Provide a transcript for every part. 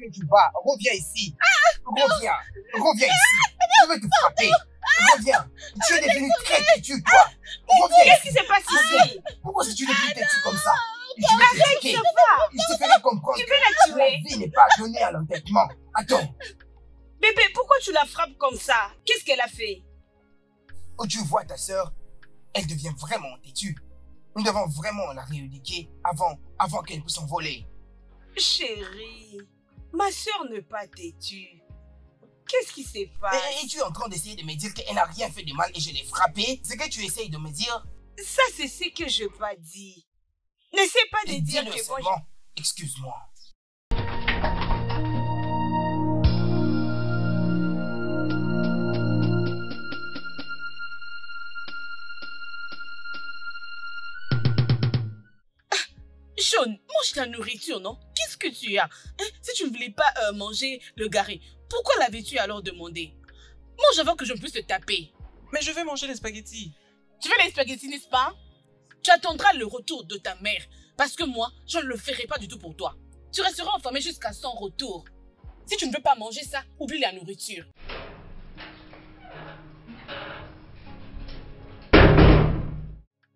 que tu vas. Reviens ici. Reviens. Reviens ici. Je vais te frapper. Reviens. Tu es devenu très têtu, toi. Reviens Qu'est-ce qui ici. se passe ici? Pourquoi est-ce que tu es devenu têtu comme ça? Et je vais Arrête, t'expliquer. ça va. Je te ferai comprendre Tu veux la que la tuer? vie n'est pas donnée à l'entêtement. Attends. Bébé, pourquoi tu la frappes comme ça? Qu'est-ce qu'elle a fait? Oh, tu vois ta sœur, elle devient vraiment têtue. Nous devons vraiment la rééduquer avant qu'elle puisse s'envoler. Chérie, ma soeur n'est pas têtue. Qu'est-ce qui se passe? Et tu es en train d'essayer de me dire qu'elle n'a rien fait de mal et je l'ai frappée? C'est que tu essayes de me dire? Ça, c'est ce que je n'ai pas dit. N'essaie pas de dire Dis-le que moi... seulement. Excuse-moi. Sean, mange ta nourriture, non? Qu'est-ce que tu as? Hein? Si tu ne voulais pas manger le gari, pourquoi l'avais-tu alors demandé? Mange avant que je ne puisse te taper. Mais je vais manger les spaghettis. Tu veux les spaghettis, n'est-ce pas? Tu attendras le retour de ta mère. Parce que moi, je ne le ferai pas du tout pour toi. Tu resteras enfermé jusqu'à son retour. Si tu ne veux pas manger ça, oublie la nourriture.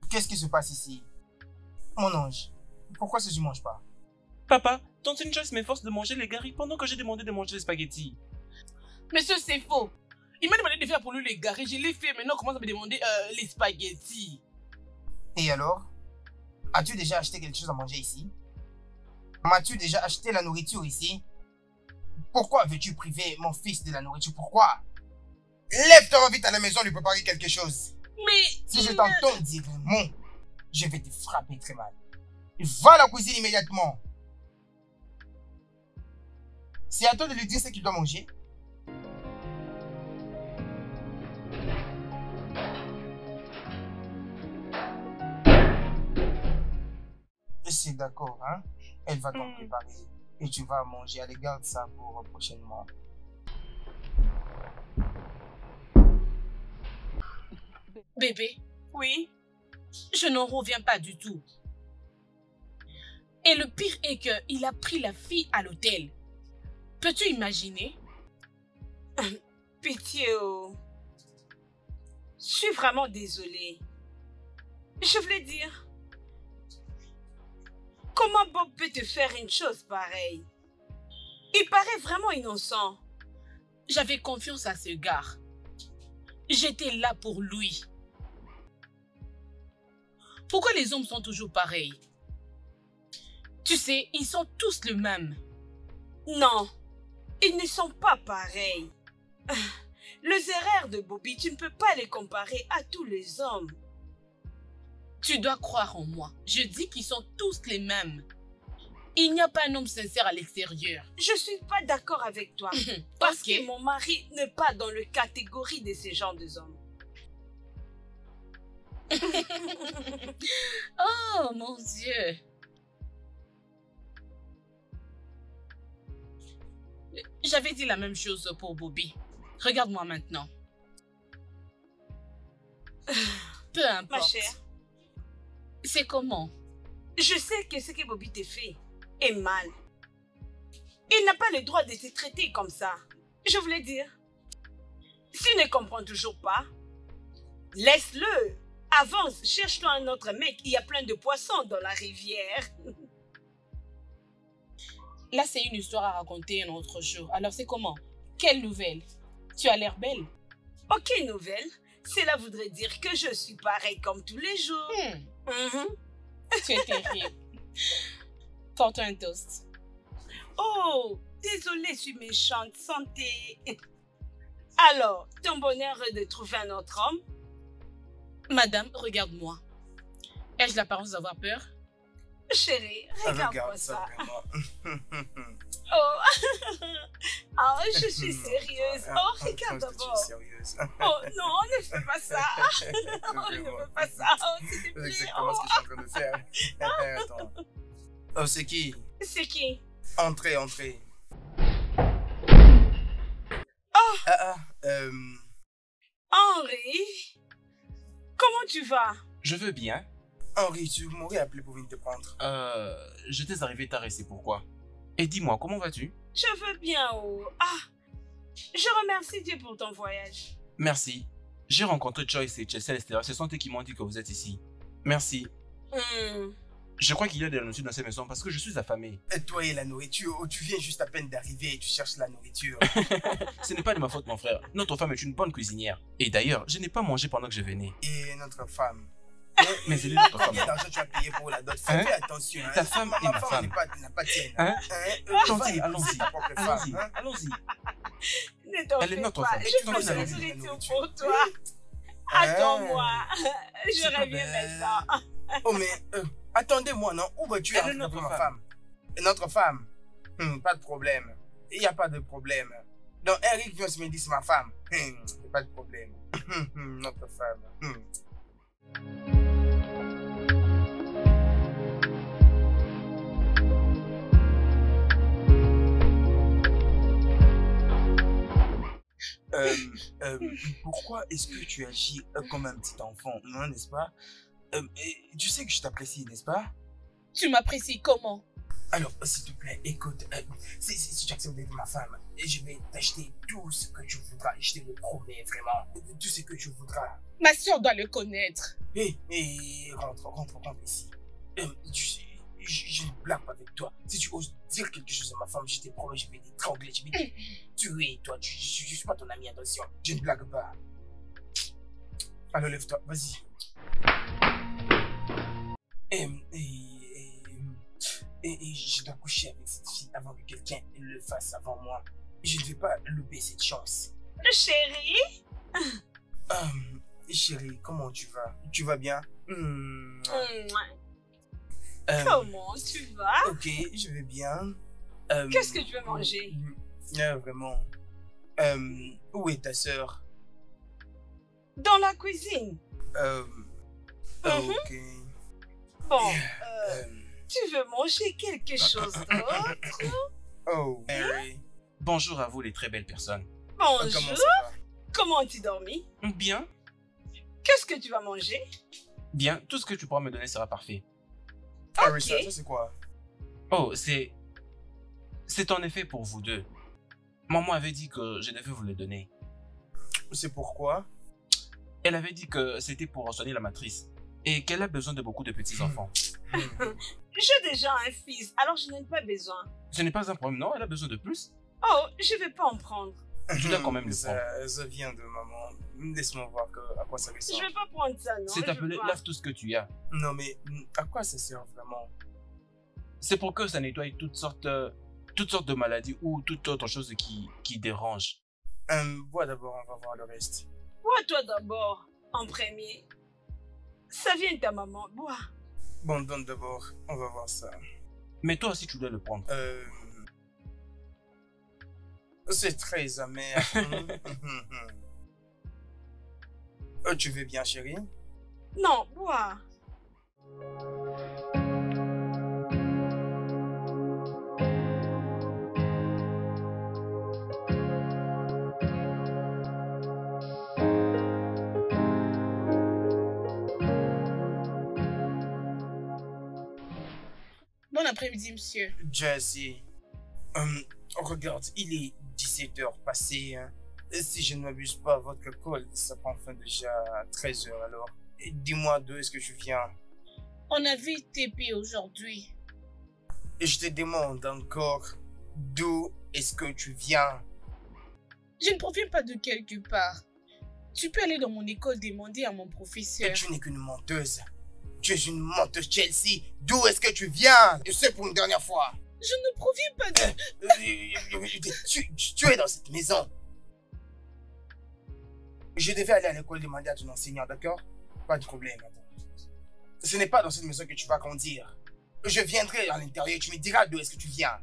Qu'est-ce qui se passe ici? Mon ange, pourquoi est-ce que tu ne manges pas? Papa, Tantine Joyce m'efforce de manger les garis pendant que j'ai demandé de manger les spaghettis. Monsieur, c'est faux. Il m'a demandé de faire pour lui les garis. Je l'ai fait. Maintenant, il commence à me demander les spaghettis. Et alors? As-tu déjà acheté quelque chose à manger ici? M'as-tu déjà acheté la nourriture ici? Pourquoi veux-tu priver mon fils de la nourriture? Pourquoi? Lève-toi vite à la maison lui préparer quelque chose. Mais... Si je t'entends dire un mot, je vais te frapper très mal. Va à la cuisine immédiatement. C'est à toi de lui dire ce qu'il doit manger. C'est d'accord, hein? Elle va t'en préparer. Et tu vas manger. Allez, garde ça pour prochainement. Bébé, oui, je n'en reviens pas du tout. Et le pire est qu'il a pris la fille à l'hôtel. Peux-tu imaginer? Pitié, oh. Je suis vraiment désolée. Je voulais dire... Comment Bob peut te faire une chose pareille? Il paraît vraiment innocent. J'avais confiance à ce gars. J'étais là pour lui. Pourquoi les hommes sont toujours pareils? Tu sais, ils sont tous les mêmes. Non, ils ne sont pas pareils. Les erreurs de Bobby, tu ne peux pas les comparer à tous les hommes. Tu dois croire en moi. Je dis qu'ils sont tous les mêmes. Il n'y a pas un homme sincère à l'extérieur. Je ne suis pas d'accord avec toi. Parce que mon mari n'est pas dans la catégorie de ces genres d'hommes. Oh mon Dieu. J'avais dit la même chose pour Bobby. Regarde-moi maintenant. Peu importe. Ma chère. C'est comment? Je sais que ce que Bobby t'a fait est mal. Il n'a pas le droit de te traiter comme ça. Je voulais dire. S'il ne comprend toujours pas, laisse-le. Avance, cherche-toi un autre mec. Il y a plein de poissons dans la rivière. Là, c'est une histoire à raconter un autre jour. Alors, c'est comment? Quelle nouvelle? Tu as l'air belle. Ok, nouvelle. Cela voudrait dire que je suis pareille comme tous les jours. Tu es terrible. Porte-toi un toast. Oh, désolée, je suis méchante. Santé. Alors, ton bonheur est de trouver un autre homme? Madame, regarde-moi. Ai-je l'apparence d'avoir peur? Chérie, regarde-moi ça. Oh. Oh, je suis sérieuse. Oh, regarde d'abord. Oh non, ne fais pas ça. Oh, ne fais pas ça. Oh, s'il te plaît. C'est exactement ce que je suis en train de faire. Attends. Oh, c'est qui? C'est qui? Entrez, entrez. Oh. Henri? Comment tu vas? Je veux bien. Henri, tu m'aurais appelé pour venir te prendre. J'étais arrivé tard et c'est pourquoi. Et dis-moi, comment vas-tu? Je veux bien, oh. Ah, je remercie Dieu pour ton voyage. Merci. J'ai rencontré Joyce et Chelsea à l'extérieur. Ce sont eux qui m'ont dit que vous êtes ici. Merci. Je crois qu'il y a des nourritures dans cette maison parce que je suis affamé. Et toi et la nourriture, oh, tu viens juste à peine d'arriver et tu cherches la nourriture. Ce n'est pas de ma faute, mon frère. Notre femme est une bonne cuisinière. Et d'ailleurs, je n'ai pas mangé pendant que je venais. Et notre femme. Mais elle est notre femme. Combien d'argent tu as payé pour la dot? Fais attention. Ta femme est ma femme. N'a pas tienne. Gentil, allons-y. Allons-y, allons-y. Ne t'en Elle est fais notre pas. femme. Je Tu prends vas la nous nourriture pour toi. Attends-moi. Je reviens maintenant. Oh mais, attendez-moi, non? Où vas-tu Elle est notre ma femme? Notre femme? Pas de problème. Il n'y a pas de problème. Donc Eric vient se me dire c'est ma femme. Pas de problème. Notre femme. Pourquoi est-ce que tu agis comme un petit enfant, non, n'est-ce pas? Tu sais que je t'apprécie, n'est-ce pas? Tu m'apprécies comment? Alors, s'il te plaît, écoute, si tu acceptes d'être ma femme, je vais t'acheter tout ce que tu voudras, je te le promets vraiment, tout ce que tu voudras. Ma soeur doit le connaître. Hé, rentre ici. Tu sais, je ne blague pas avec toi. Si tu oses dire quelque chose à ma femme, je te promets, je vais t'étrangler, je vais te tuer, toi. Je ne suis pas ton ami, attention. Je ne blague pas. Alors, lève-toi, vas-y. Et je dois coucher avec cette fille avant que quelqu'un le fasse avant moi. Je ne vais pas louper cette chance. Chérie? Chérie, comment tu vas? Tu vas bien? Comment tu vas? Ok, je vais bien. Qu'est-ce que tu veux manger? Vraiment. Où est ta sœur? Dans la cuisine. Ok. Bon, tu veux manger quelque chose d'autre? Oh, Mary. Bonjour à vous, les très belles personnes. Bonjour. Comment ça va? Comment as-tu dormi? Bien. Qu'est-ce que tu vas manger? Bien, tout ce que tu pourras me donner sera parfait. Harry, Ok. ça c'est quoi? Oh, c'est en effet pour vous deux. Maman avait dit que je devais vous le donner. C'est pourquoi? Elle avait dit que c'était pour soigner la matrice et qu'elle a besoin de beaucoup de petits-enfants. J'ai déjà un fils, alors je n'ai pas besoin. Ce n'est pas un problème, non? Elle a besoin de plus? Oh, je vais pas en prendre. Tu dois quand même le ça, prendre. ça vient de maman. Laisse-moi voir à quoi ça Je ressemble. vais pas prendre ça, non. C'est je appelé veux pas. lave tout ce que tu as. Non mais, à quoi ça sert vraiment? C'est pour que ça nettoie toutes sortes de maladies ou toute autre chose qui dérange. Bois d'abord, on va voir le reste. Bois toi d'abord, en premier. Ça vient de ta maman, bois. Bon, donne d'abord, on va voir ça. Mais toi aussi, tu dois le prendre. C'est très amer. Tu veux bien, chérie? Non, bois. Bon après-midi, monsieur. Jesse, regarde, il est 17h passé. Hein. Et si je ne m'abuse pas, votre call, ça prend fin déjà à 13h alors. Dis-moi d'où est-ce que tu viens? On a vu TP aujourd'hui. Et je te demande encore, d'où est-ce que tu viens? Je ne proviens pas de quelque part. Tu peux aller dans mon école demander à mon Et professeur. tu n'es qu'une menteuse. Tu es une menteuse, Chelsea. D'où est-ce que tu viens? Je sais pour une dernière fois. Je ne proviens pas de... Tu es dans cette maison. Je devais aller à l'école demander à ton enseignant, d'accord? Pas de problème, attends. Ce n'est pas dans cette maison que tu vas grandir. Je viendrai à l'intérieur et tu me diras d'où est-ce que tu viens.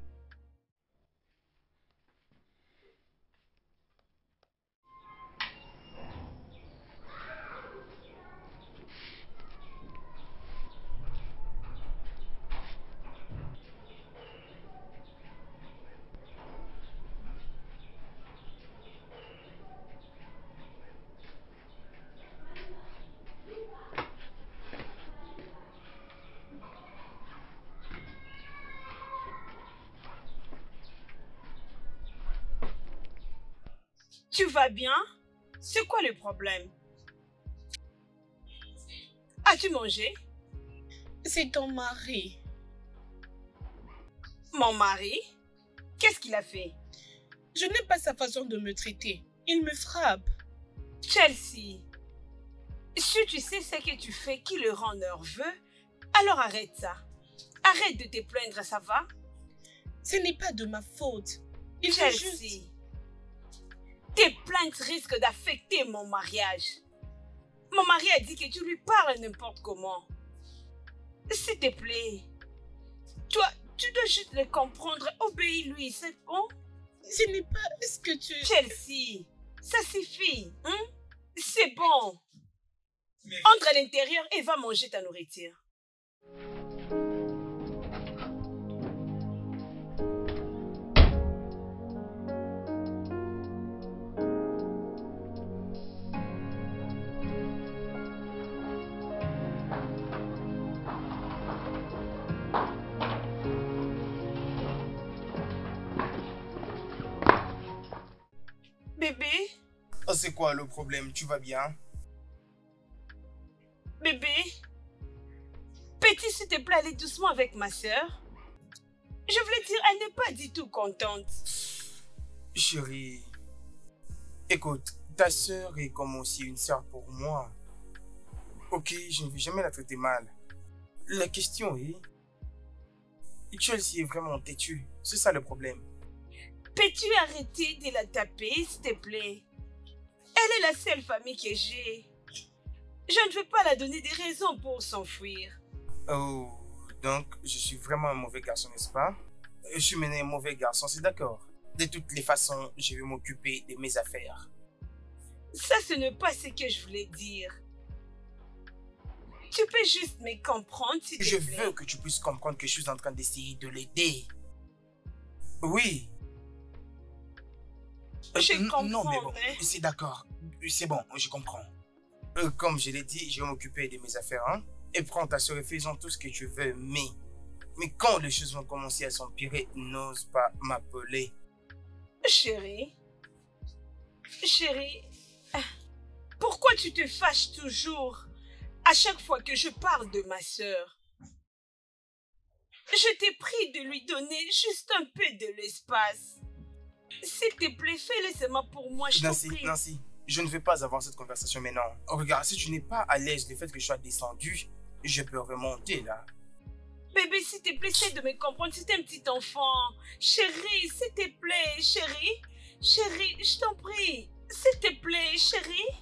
Tu vas bien? C'est quoi le problème? As-tu mangé? C'est ton mari. Mon mari? Qu'est-ce qu'il a fait? Je n'aime pas sa façon de me traiter. Il me frappe. Chelsea, si tu sais ce que tu fais qui le rend nerveux, alors arrête ça. Arrête de te plaindre, ça va? Ce n'est pas de ma faute. Il veut Chelsea, juste... tes plaintes risquent d'affecter mon mariage. Mon mari a dit que tu lui parles n'importe comment. S'il te plaît, toi, tu dois juste le comprendre. Obéis-lui, c'est bon? Ce n'est pas ce que tu... Chelsea, ça suffit, hein? C'est bon. Entre à l'intérieur et va manger ta nourriture. Bébé, Oh, c'est quoi le problème? Tu vas bien? bébé, petit, s'il te plaît, allez doucement avec ma soeur. Je voulais dire, elle n'est pas du tout contente. Chérie, écoute, ta sœur est comme aussi une sœur pour moi. Ok, je ne vais jamais la traiter mal. La question est... Chelsea est vraiment têtue. C'est ça le problème. Peux-tu arrêter de la taper, s'il te plaît? Elle est la seule famille que j'ai. Je ne veux pas la donner des raisons pour s'enfuir. Oh, donc je suis vraiment un mauvais garçon, n'est-ce pas? Je suis mené un mauvais garçon, c'est d'accord. De toutes les façons, je vais m'occuper de mes affaires. Ça, ce n'est pas ce que je voulais dire. Tu peux juste me comprendre, s'il te Je plaît. veux que tu puisses comprendre que je suis en train d'essayer de l'aider. Oui. Je comprends, Non, mais bon, hein. c'est d'accord. C'est bon, je comprends. Comme je l'ai dit, je vais m'occuper de mes affaires, hein. Et prends ta soeur et fais-en tout ce que tu veux, mais quand les choses vont commencer à s'empirer, n'ose pas m'appeler. Chérie, pourquoi tu te fâches toujours à chaque fois que je parle de ma sœur? Je t'ai pris de lui donner juste un peu de l'espace. S'il te plaît, fais-le seulement pour moi, je t'en prie. Nancy, je ne veux pas avoir cette conversation maintenant. Oh, regarde, si tu n'es pas à l'aise du fait que je sois descendu, je peux remonter là. Bébé, s'il te plaît, essaie de me comprendre, c'est un petit enfant. Chérie, s'il te plaît, chérie, je t'en prie. S'il te plaît, chérie.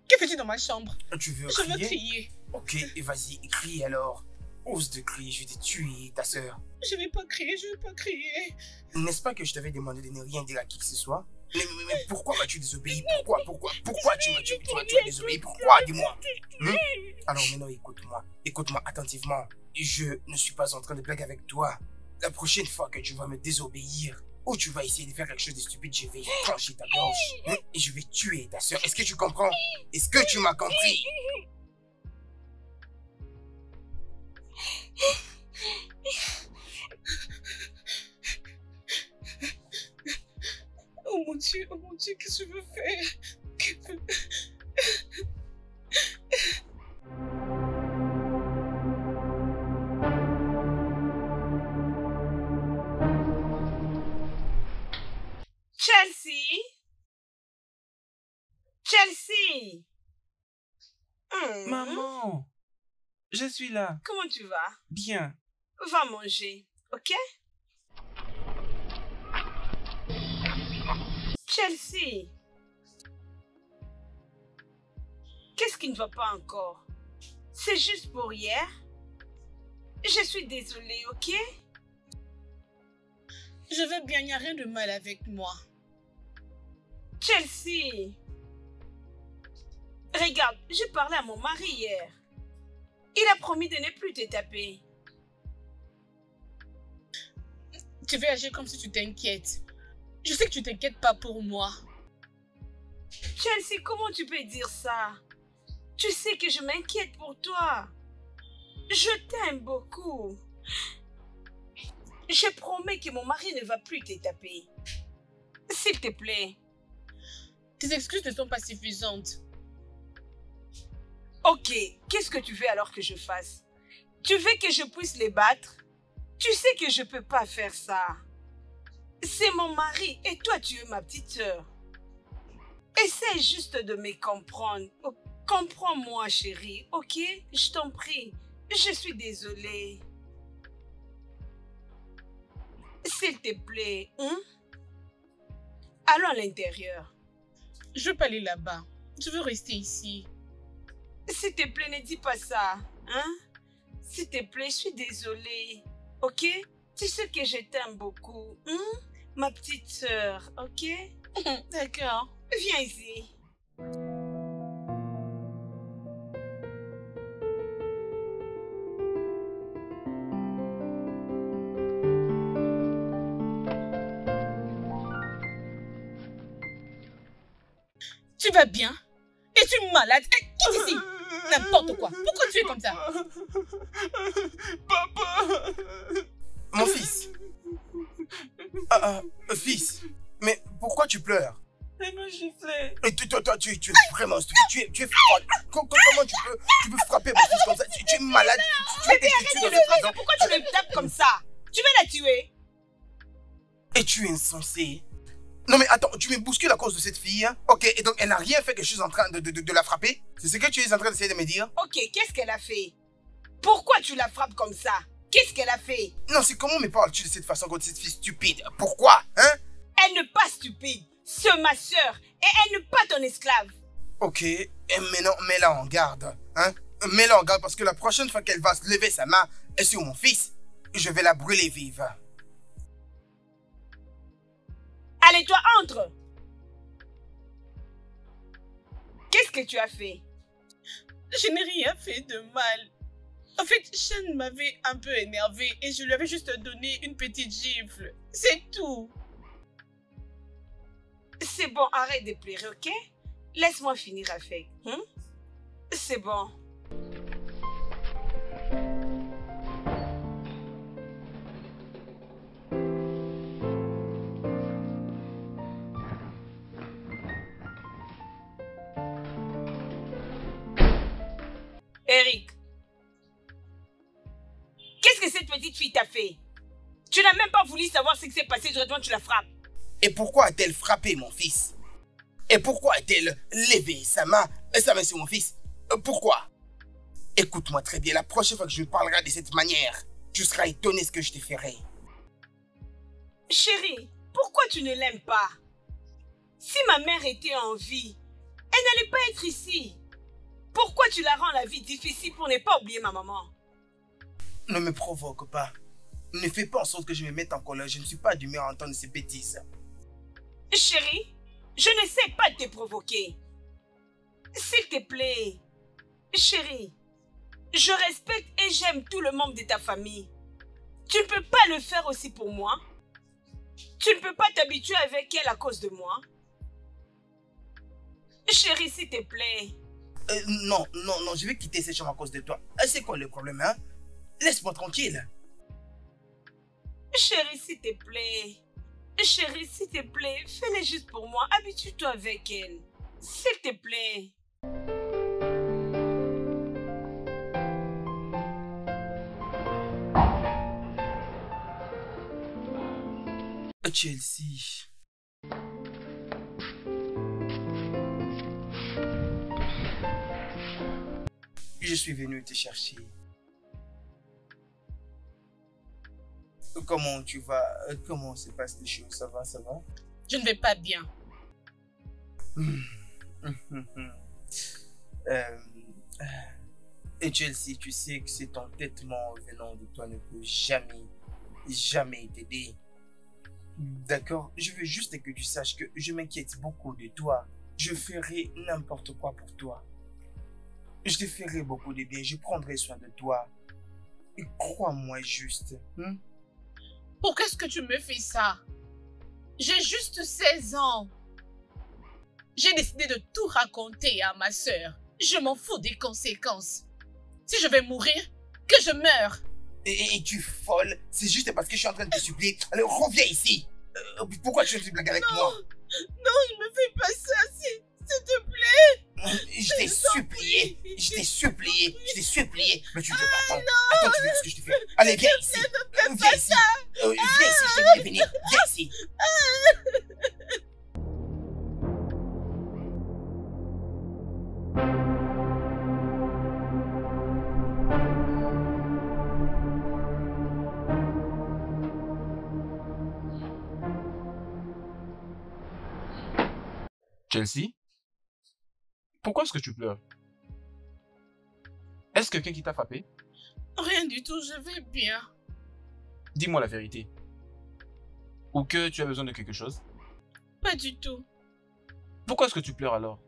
Que fais-tu dans ma chambre? Tu veux Je veux crier? crier. Ok, et vas-y, crie alors. Ose de crier, je vais te tuer, ta sœur. Je vais pas crier, je vais pas crier. N'est-ce pas que je t'avais demandé de ne rien dire à qui que ce soit? Mais pourquoi m'as-tu désobéi? Pourquoi tu m'as désobéi? Pourquoi? Dis-moi. Alors maintenant, écoute-moi attentivement. Je ne suis pas en train de blaguer avec toi. La prochaine fois que tu vas me désobéir, ou tu vas essayer de faire quelque chose de stupide, je vais trancher ta gorge. Et je vais tuer ta sœur. Est-ce que tu comprends? Est-ce que tu m'as compris? Oh mon Dieu, qu'est-ce que je veux faire? Chelsea! Maman, je suis là. Comment tu vas? Bien. Va manger, ok? Chelsea! Qu'est-ce qui ne va pas encore? C'est juste pour hier? Je suis désolée, ok? Je veux bien, il n'y a rien de mal avec moi. Chelsea! Regarde, j'ai parlé à mon mari hier. Il a promis de ne plus te taper. Tu veux agir comme si tu t'inquiètes. Je sais que tu t'inquiètes pas pour moi. Chelsea, comment tu peux dire ça? Tu sais que je m'inquiète pour toi. Je t'aime beaucoup. Je promets que mon mari ne va plus te taper. S'il te plaît. Tes excuses ne sont pas suffisantes. Ok, qu'est-ce que tu veux alors que je fasse? Tu veux que je puisse les battre? Tu sais que je peux pas faire ça. C'est mon mari et toi tu es ma petite sœur. Essaie juste de me comprendre. Comprends-moi chérie, ok? Je t'en prie. Je suis désolée. S'il te plaît, hein? Allons à l'intérieur. Je veux pas aller là-bas. Je veux rester ici. S'il te plaît, ne dis pas ça, hein? S'il te plaît, je suis désolée, ok? Tu sais que je t'aime beaucoup, hein? Ma petite sœur, ok? D'accord. Viens ici. Tu vas bien? Es-tu malade? Hey, quitte ici! N'importe quoi. Pourquoi tu es comme ça? Papa! Mon fils. Fils. Mais pourquoi tu pleures? Elle m'a giflé. Et toi, tu es vraiment stupide. Tu es froid. Comment tu peux frapper mon fils comme ça? Tu es malade. Tu es destitué dans cette maison. Pourquoi tu me tapes comme ça? Tu veux la tuer? Et tu es insensé. Non mais attends, tu me bouscules à cause de cette fille, hein? Ok, et donc elle n'a rien fait que je suis en train de la frapper? C'est ce que tu es en train d'essayer de me dire? Ok, qu'est-ce qu'elle a fait? Pourquoi tu la frappes comme ça? Qu'est-ce qu'elle a fait? Non, c'est comment me parles-tu de cette façon contre cette fille stupide? Pourquoi, hein? Elle n'est pas stupide. C'est ma sœur et elle n'est pas ton esclave. Ok, et maintenant, mets-la en garde, hein? Mets-la en garde parce que la prochaine fois qu'elle va se lever sa main sur mon fils, je vais la brûler vive. Allez, toi, entre. Qu'est-ce que tu as fait? Je n'ai rien fait de mal. En fait, Sean m'avait un peu énervé et je lui avais juste donné une petite gifle. C'est tout. C'est bon, arrête de pleurer, ok? Laisse-moi finir avec. Hein? C'est bon. Eric, qu'est-ce que cette petite fille t'a fait? Tu n'as même pas voulu savoir ce qui s'est passé, directement tu la frappes. Et pourquoi a-t-elle frappé mon fils? Et pourquoi a-t-elle levé sa main sur mon fils? Pourquoi? Écoute-moi très bien, la prochaine fois que je me parlerai de cette manière, tu seras étonné ce que je te ferai. Chérie, pourquoi tu ne l'aimes pas? Si ma mère était en vie, elle n'allait pas être ici. Pourquoi tu la rends la vie difficile pour ne pas oublier ma maman? Ne me provoque pas. Ne fais pas en sorte que je me mette en colère. Je ne suis pas d'humeur à entendre ces bêtises. Chérie, je ne sais pas te provoquer. S'il te plaît, chérie, je respecte et j'aime tout le membre de ta famille. Tu ne peux pas le faire aussi pour moi. Tu ne peux pas t'habituer avec elle à cause de moi. Chérie, s'il te plaît. Non, je vais quitter cette chambre à cause de toi. C'est quoi le problème, hein? Laisse-moi tranquille. Chérie, s'il te plaît. Chérie, s'il te plaît, fais-le juste pour moi. Habitue-toi avec elle. S'il te plaît. Chelsea. Je suis venu te chercher. Comment tu vas? Comment se passent les choses? Ça va? Je ne vais pas bien. Et Chelsea, tu sais que cet entêtement venant de toi ne peut jamais t'aider. D'accord? Je veux juste que tu saches que je m'inquiète beaucoup de toi. Je ferai n'importe quoi pour toi. Je te ferai beaucoup de bien. Je prendrai soin de toi. Et crois-moi juste. Pourquoi est-ce que tu me fais ça? J'ai juste 16 ans. J'ai décidé de tout raconter à ma sœur. Je m'en fous des conséquences. Si je vais mourir, que je meure. Et tu es folle. C'est juste parce que je suis en train de te supplier. Alors reviens ici. Pourquoi tu fais une blague avec moi? Non, je me fais pas ça, s'il te plaît. Je t'ai supplié. Je t'ai supplié. Mais tu ne veux pas. Attends, tu veux ce que je te fais. Allez, viens ici. Viens ici. Viens ici, je t'ai dit de venir. Viens ici. Chelsea, pourquoi est-ce que tu pleures? Est-ce quelqu'un qui t'a frappé? Rien du tout, je vais bien. Dis-moi la vérité. Ou que tu as besoin de quelque chose? Pas du tout. Pourquoi est-ce que tu pleures alors?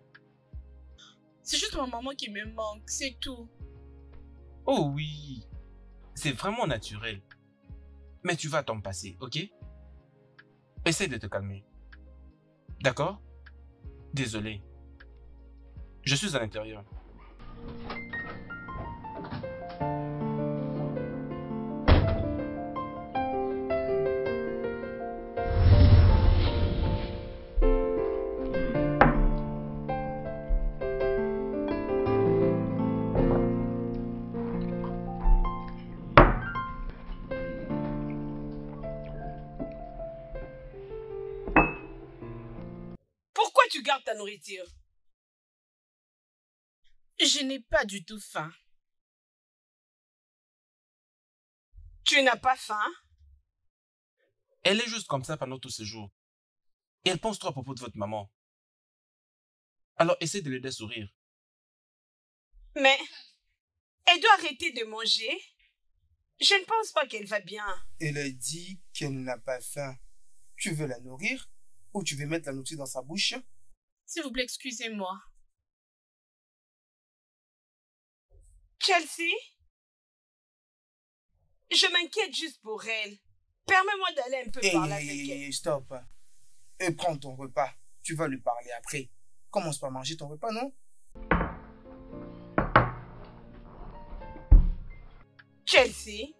C'est juste ma maman qui me manque, c'est tout. Oh oui, c'est vraiment naturel. Mais tu vas t'en passer, ok? Essaye de te calmer. D'accord? Désolé. Je suis à l'intérieur. Pourquoi tu gardes ta nourriture? Je n'ai pas du tout faim. Tu n'as pas faim? Elle est juste comme ça pendant tout ce jour. Et elle pense trop à propos de votre maman. Alors essaie de l'aider à sourire. Mais elle doit arrêter de manger. Je ne pense pas qu'elle va bien. Elle a dit qu'elle n'a pas faim. Tu veux la nourrir ou tu veux mettre la nourriture dans sa bouche? S'il vous plaît, excusez-moi. Chelsea? Je m'inquiète juste pour elle. Permets-moi d'aller un peu parler avec elle. Stop. Prends ton repas. Tu vas lui parler après. Commence par manger ton repas, non? Chelsea?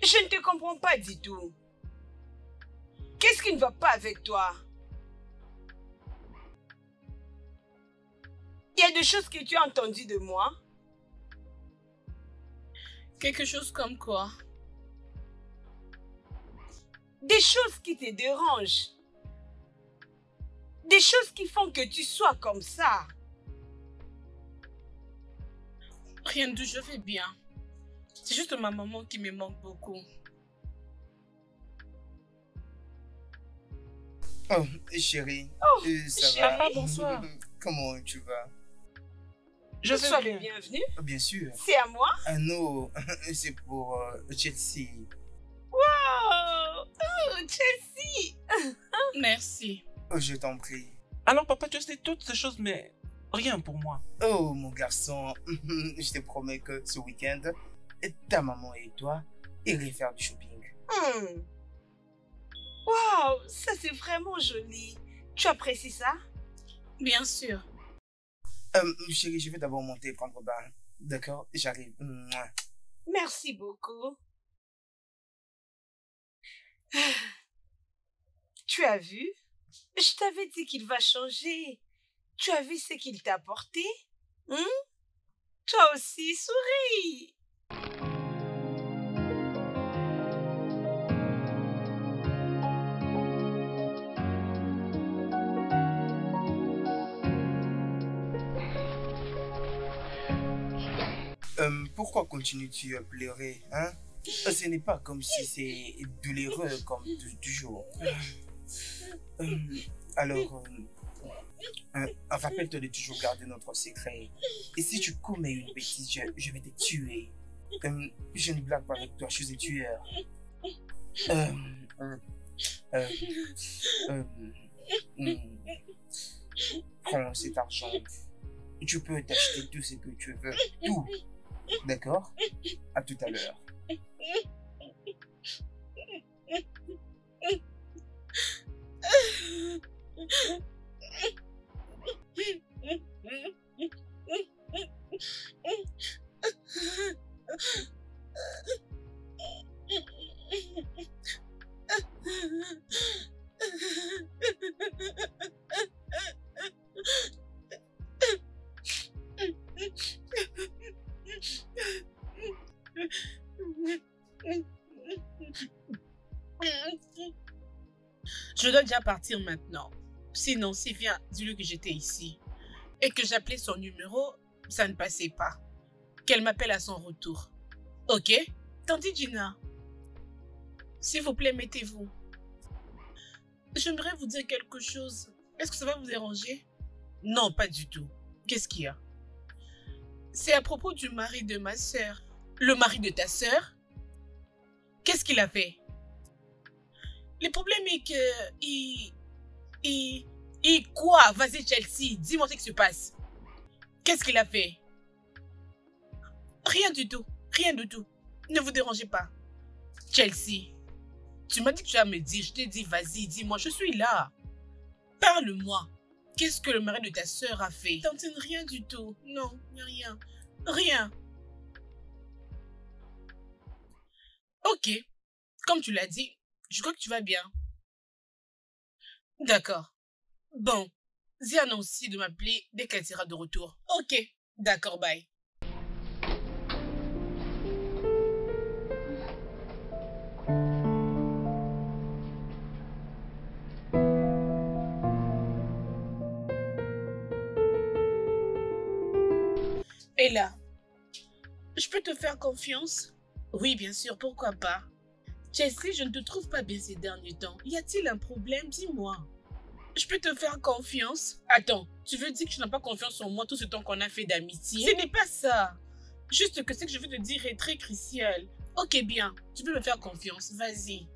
Je ne te comprends pas du tout. Qu'est-ce qui ne va pas avec toi? Il y a des choses que tu as entendues de moi. Quelque chose comme quoi? Des choses qui te dérangent. Des choses qui font que tu sois comme ça. Rien de tout, je vais bien. C'est juste ma maman qui me manque beaucoup. Oh, chérie. Ça chérie. va? Bonsoir. Comment tu vas? Je Sois vais le bien. bienvenu. Bien sûr. C'est à moi. Ah non, c'est pour Chelsea. Oh, Chelsea. Merci. Oh, je t'en prie. Alors papa, tu sais toutes ces choses, mais rien pour moi. Oh, mon garçon, je te promets que ce week-end, ta maman et toi irez faire du shopping. Wow, ça c'est vraiment joli. Tu apprécies ça? Bien sûr. Chérie, je vais d'abord monter et prendre bain. D'accord? J'arrive. Mouah. Merci beaucoup. Tu as vu? Je t'avais dit qu'il va changer. Tu as vu ce qu'il t'a apporté? Toi aussi, souris. Pourquoi continues-tu à pleurer, hein? Ce n'est pas comme si c'est douloureux comme toujours. Alors, rappelle-toi de toujours garder notre secret. Et si tu commets une bêtise, je vais te tuer. Je ne blague pas avec toi, je suis un tueur. Prends cet argent. Tu peux t'acheter tout ce que tu veux. Tout. D'accord? À tout à l'heure. Je dois déjà partir maintenant. Sinon, s'il vient, dis-lui que j'étais ici. Et que j'appelais son numéro, ça ne passait pas. Qu'elle m'appelle à son retour. Ok? Tante Gina. S'il vous plaît, mettez-vous. J'aimerais vous dire quelque chose. Est-ce que ça va vous déranger? Non, pas du tout. Qu'est-ce qu'il y a? C'est à propos du mari de ma sœur. Le mari de ta sœur? Qu'est-ce qu'il a fait? Le problème est que... Il quoi? Vas-y Chelsea, dis-moi ce qui se passe. Qu'est-ce qu'il a fait? Rien du tout. Rien du tout. Ne vous dérangez pas. Chelsea, tu m'as dit que tu vas me dire. Je t'ai dit, vas-y, dis-moi, je suis là. Parle-moi. Qu'est-ce que le mari de ta sœur a fait? Tantine, rien du tout. Non, rien. Rien. Ok. Comme tu l'as dit, je crois que tu vas bien. D'accord. Bon. Ziana aussi de m'appeler dès qu'elle sera de retour. Ok. D'accord, bye. Et là, je peux te faire confiance? Oui, bien sûr, pourquoi pas? Chelsea, je ne te trouve pas bien ces derniers temps. Y a-t-il un problème? Dis-moi. Je peux te faire confiance? Attends, tu veux dire que tu n'as pas confiance en moi tout ce temps qu'on a fait d'amitié? Ce n'est pas ça. Juste que ce que je veux te dire est très crucial. Ok, bien, tu peux me faire confiance. Vas-y.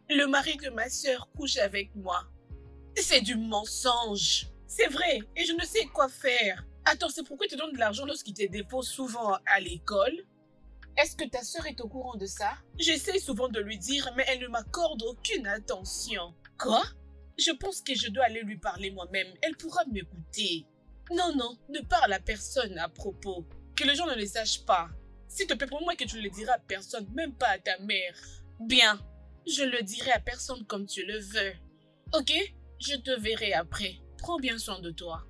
Le mari de ma sœur couche avec moi. C'est du mensonge. C'est vrai, et je ne sais quoi faire. Attends, c'est pourquoi il te donne de l'argent lorsqu'il te dépose souvent à l'école? Est-ce que ta sœur est au courant de ça? J'essaie souvent de lui dire, mais elle ne m'accorde aucune attention. Quoi? Je pense que je dois aller lui parler moi-même. Elle pourra m'écouter. Non, non, ne parle à personne à propos. Que les gens ne le sachent pas. S'il te plaît, pour moi que tu ne le diras à personne, même pas à ta mère. Bien, je le dirai à personne comme tu le veux. Ok? Je te verrai après. Prends bien soin de toi.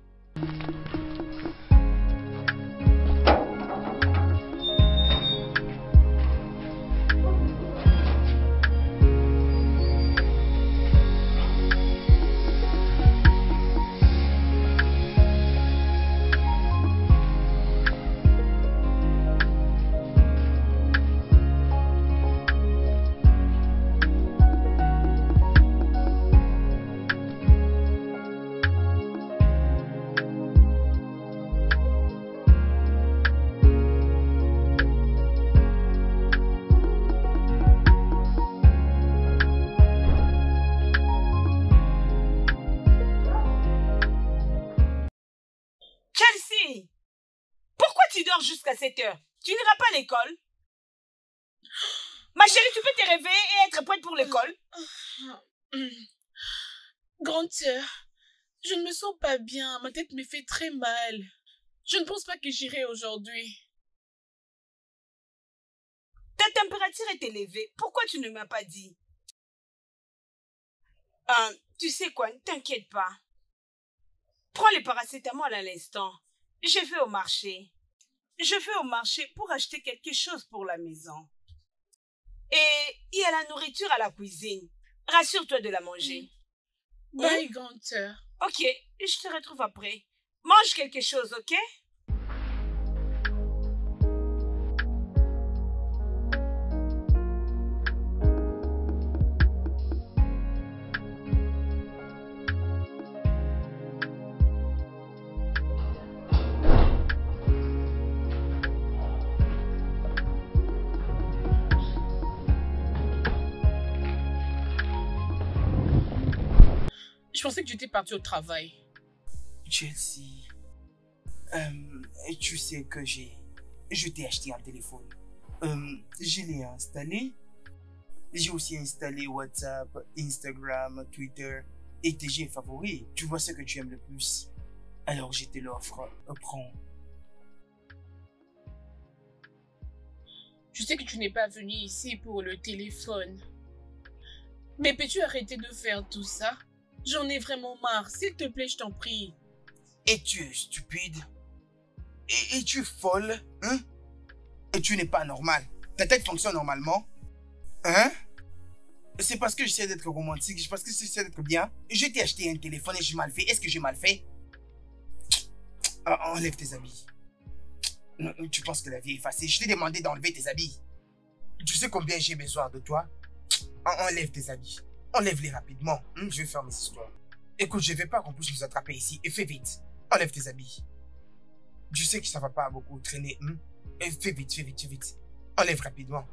Chelsea, pourquoi tu dors jusqu'à 7 heures? Tu n'iras pas à l'école? Ma chérie, tu peux te réveiller et être prête pour l'école? Grande sœur, je ne me sens pas bien. Ma tête me fait très mal. Je ne pense pas que j'irai aujourd'hui. Ta température est élevée. Pourquoi tu ne m'as pas dit? Tu sais quoi, ne t'inquiète pas. Prends le paracétamol à l'instant. Je vais au marché. Je vais au marché pour acheter quelque chose pour la maison. Et il y a la nourriture à la cuisine. Rassure-toi de la manger. Bye, grande sœur. Ok, je te retrouve après. Mange quelque chose, ok? Je pensais que tu étais partie au travail. Chelsea, tu sais que je t'ai acheté un téléphone. Je l'ai installé. J'ai aussi installé WhatsApp, Instagram, Twitter et tes favoris. Tu vois ce que tu aimes le plus. Alors je te l'offre. Prends. Je sais que tu n'es pas venu ici pour le téléphone. Mais peux-tu arrêter de faire tout ça? J'en ai vraiment marre. S'il te plaît, je t'en prie. Et tu es stupide? Et tu es folle? Hein? Et tu n'es pas normal. Ta tête fonctionne normalement? Hein? C'est parce que j'essaie d'être romantique, c'est parce que j'essaie d'être bien. Je t'ai acheté un téléphone et j'ai mal fait. Est-ce que j'ai mal fait? Enlève tes habits. Tu penses que la vie est facile? Je t'ai demandé d'enlever tes habits. Tu sais combien j'ai besoin de toi? Enlève tes habits. Enlève-les rapidement. Je vais faire mes histoires. Écoute, je ne vais pas qu'on puisse nous attraper ici. Et fais vite. Enlève tes habits. Tu sais que ça ne va pas beaucoup traîner. Et fais vite, fais vite, fais vite. Enlève rapidement.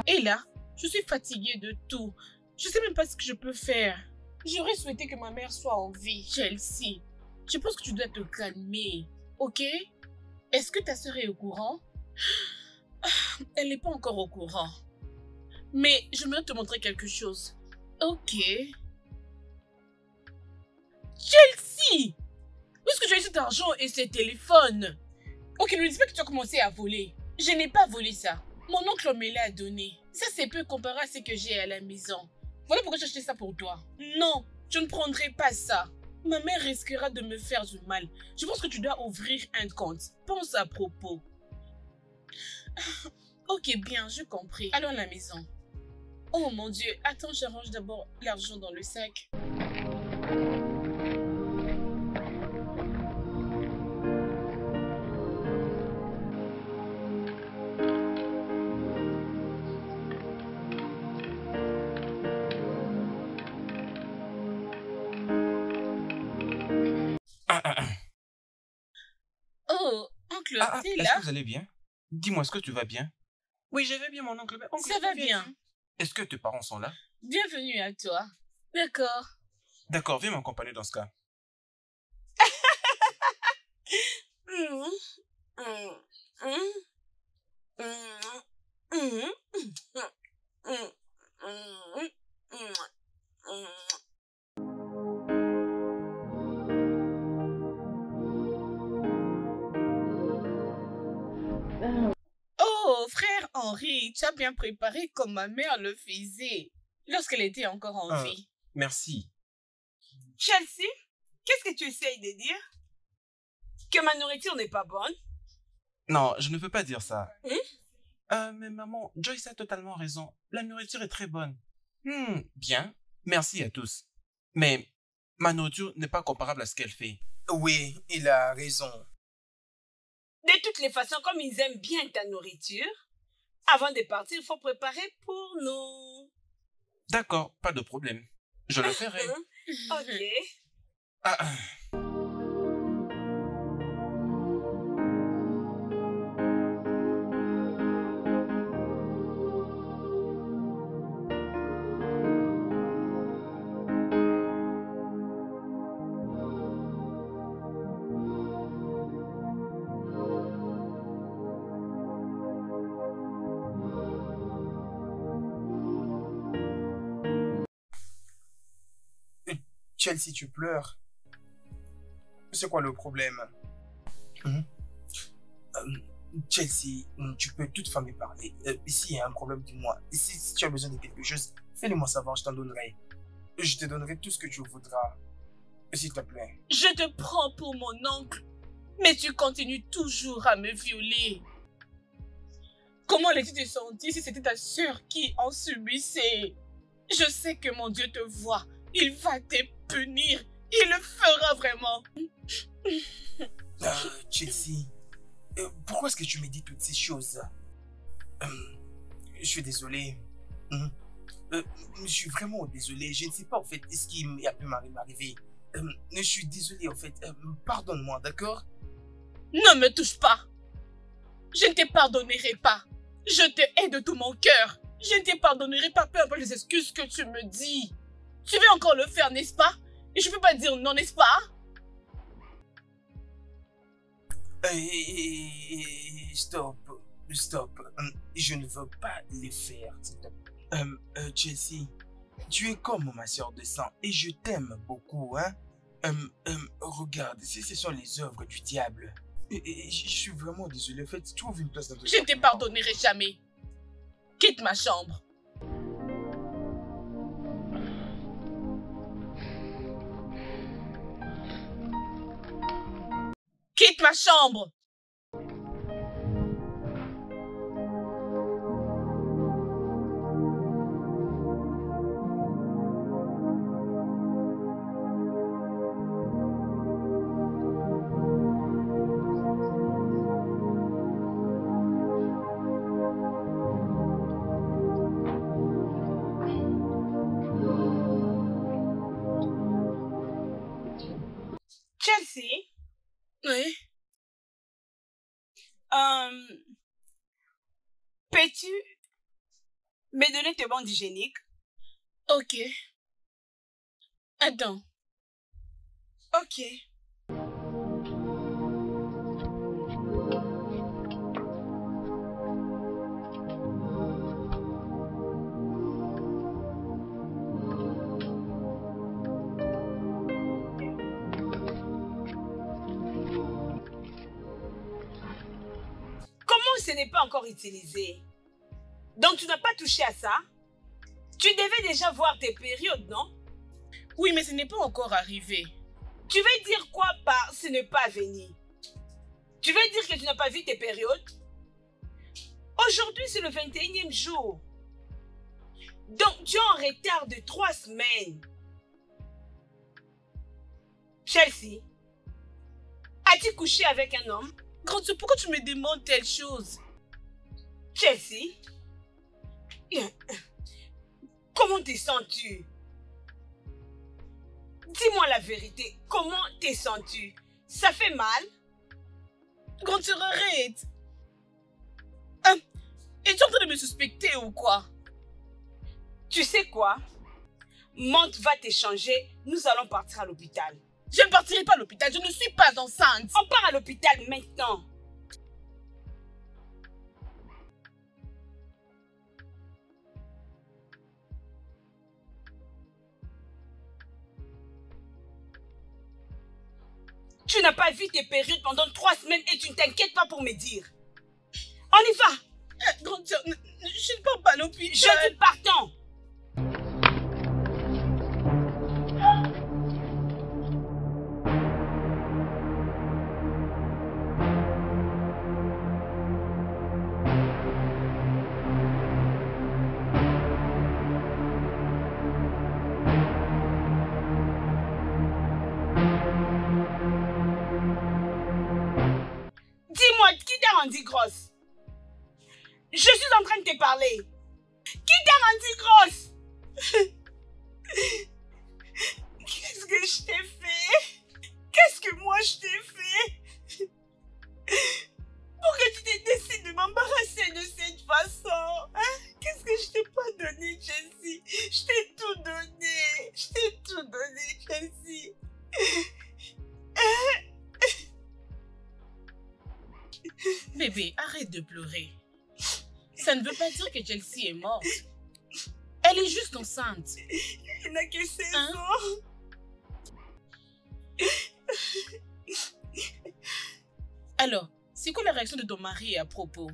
Et là, je suis fatiguée de tout. Je sais même pas ce que je peux faire. J'aurais souhaité que ma mère soit en vie. Chelsea, je pense que tu dois te calmer, ok? Est-ce que ta sœur est au courant? Elle n'est pas encore au courant. Mais j'aimerais te montrer quelque chose. Ok. Chelsea! Où est-ce que tu as eu cet argent et ces téléphones? Ok, ne me dis pas que tu as commencé à voler. Je n'ai pas volé ça. Mon oncle me l'a donné. Ça, c'est peu comparé à ce que j'ai à la maison. Voilà pourquoi j'ai acheté ça pour toi. Non, je ne prendrai pas ça. Ma mère risquera de me faire du mal. Je pense que tu dois ouvrir un compte. Pense à propos. Ok, bien, j'ai compris. Allons à la maison. Oh mon Dieu, attends, j'arrange d'abord l'argent dans le sac. Oh, oncle, t'es Est-ce là? que vous allez bien? Dis-moi, est-ce que tu vas bien? Oui, je vais bien, mon oncle. Oncle, Ça va bien. Est-ce que tes parents sont là? Bienvenue à toi. D'accord. D'accord, viens m'accompagner dans ce cas. Oh, frère Henri, tu as bien préparé comme ma mère le faisait lorsqu'elle était encore en vie. Merci. Chelsea, qu'est-ce que tu essayes de dire? Que ma nourriture n'est pas bonne? Non, je ne veux pas dire ça. Mais maman, Joyce a totalement raison. La nourriture est très bonne. Bien. Merci à tous. Mais ma nourriture n'est pas comparable à ce qu'elle fait. Oui, il a raison. De toutes les façons, comme ils aiment bien ta nourriture, avant de partir, il faut préparer pour nous. D'accord, pas de problème. Je le ferai. Ok. Chelsea, tu pleures. C'est quoi le problème? Chelsea, tu peux toute femme me parler. S'il y a un problème, dis-moi. Si tu as besoin de quelque chose, fais-le-moi savoir, je t'en donnerai. Je te donnerai tout ce que tu voudras. S'il te plaît. Je te prends pour mon oncle, mais tu continues toujours à me violer. Comment allais-tu te sentir si c'était ta sœur qui en subissait? Je sais que mon Dieu te voit. Il va te punir. Il le fera vraiment. Chelsea, pourquoi est-ce que tu me dis toutes ces choses? Je suis désolé. Je suis vraiment désolé. Je ne sais pas en fait ce qui a pu m'arriver. Je suis désolé en fait. Pardonne-moi, d'accord? Ne me touche pas. Je ne te pardonnerai pas. Je te hais de tout mon cœur. Je ne te pardonnerai pas, peu importe les excuses que tu me dis. Tu veux encore le faire, n'est-ce pas? Et je ne peux pas dire non, n'est-ce pas? Stop. Stop. Je ne veux pas les faire, s'il te plaît. Chelsea, tu es comme ma soeur de sang et je t'aime beaucoup, hein. Regarde, ce sont les œuvres du diable. Et je suis vraiment désolé. En fait, trouve une place dans ton Je ne te pardonnerai jamais. Quitte ma chambre. Quitte ma chambre. Chelsea, Oui. Peux-tu me donner tes bandes hygiéniques? Ok. Attends. Ok. Comment ce n'est pas encore utilisé? Donc tu n'as pas touché à ça? Tu devais déjà voir tes périodes, non? Oui, mais ce n'est pas encore arrivé. Tu veux dire quoi par ce n'est pas venu? Tu veux dire que tu n'as pas vu tes périodes? Aujourd'hui, c'est le 21e jour. Donc, tu es en retard de 3 semaines. Chelsea, as-tu couché avec un homme? Grande sœur, pourquoi tu me demandes telle chose? Chelsea, comment te sens-tu? Dis-moi la vérité, comment te sens-tu? Ça fait mal? Grande sœur, arrête. Es-tu en train de me suspecter ou quoi? Tu sais quoi? Monte va t'échanger, nous allons partir à l'hôpital. Je ne partirai pas à l'hôpital, je ne suis pas enceinte. On part à l'hôpital maintenant. Tu n'as pas vu tes périodes pendant 3 semaines et tu ne t'inquiètes pas pour me dire. On y va. Grande sœur, je ne pars pas à l'hôpital. Je dis partons. Dis-moi, qui t'a rendu grosse? Je suis en train de te parler. Qui t'a rendu grosse? Qu'est-ce que je t'ai fait? Qu'est-ce que moi je t'ai fait? Pour que tu te décides de m'embarrasser de cette façon, hein? Qu'est-ce que je t'ai pas donné, Chelsea? Je t'ai tout donné. Je t'ai tout donné, Chelsea. Bébé, arrête de pleurer. Ça ne veut pas dire que Chelsea est morte. Elle est juste enceinte. Il n'a que 16 Hein? ans. Alors, c'est quoi la réaction de ton mari à propos?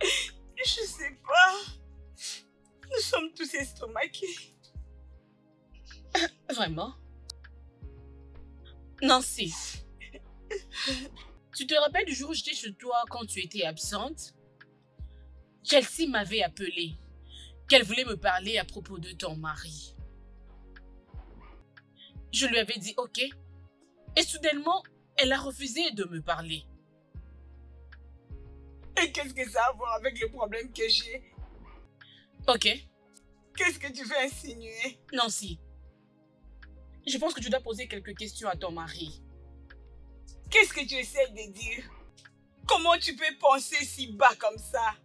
Je sais pas. Nous sommes tous estomaqués. Vraiment? Nancy, tu te rappelles du jour où j'étais chez toi quand tu étais absente? Chelsea m'avait appelé, qu'elle voulait me parler à propos de ton mari. Je lui avais dit ok, et soudainement, elle a refusé de me parler. Et qu'est-ce que ça a à voir avec le problème que j'ai? Ok, Qu'est-ce que tu veux insinuer? Nancy, je pense que tu dois poser quelques questions à ton mari. Qu'est-ce que tu essaies de dire? Comment tu peux penser si bas comme ça?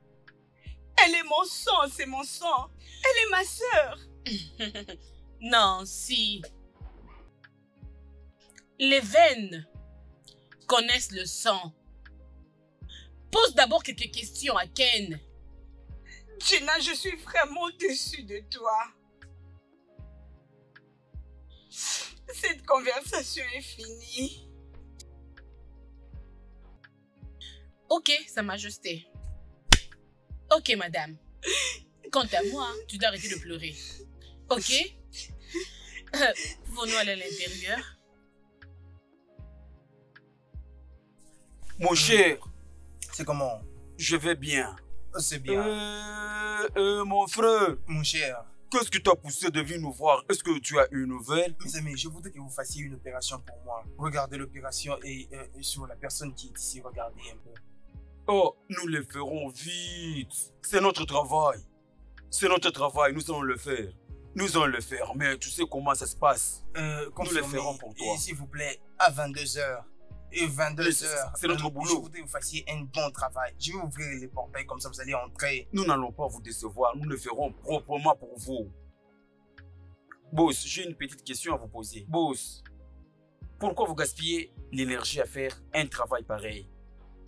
Elle est mon sang, c'est mon sang. Elle est ma sœur. Nancy, les veines connaissent le sang. Pose d'abord quelques questions à Ken. Jenna, je suis vraiment déçue de toi. Cette conversation est finie. Ok, Sa Majesté. Ok, madame. Quant à moi, tu dois arrêter de pleurer. Ok? Pouvons-nous aller à l'intérieur? Mon cher, C'est comment? je vais bien. C'est bien. Mon frère, Mon cher, qu'est-ce qui t'a poussé de venir nous voir? Est-ce que tu as une nouvelle? mes amis, je voudrais que vous fassiez une opération pour moi. Regardez l'opération et sur la personne qui est ici, regardez un peu. Oh, nous le ferons vite. C'est notre travail. C'est notre travail, nous allons le faire. Nous allons le faire, mais tu sais comment ça se passe. Nous le ferons pour toi. S'il vous plaît, à 22h. Et 22h. C'est notre Je boulot. voudrais que vous fassiez un bon travail. Je vais ouvrir les portails comme ça, vous allez entrer. Nous n'allons pas vous décevoir, nous le ferons proprement pour vous. Boss, j'ai une petite question à vous poser. Boss, pourquoi vous gaspillez l'énergie à faire un travail pareil?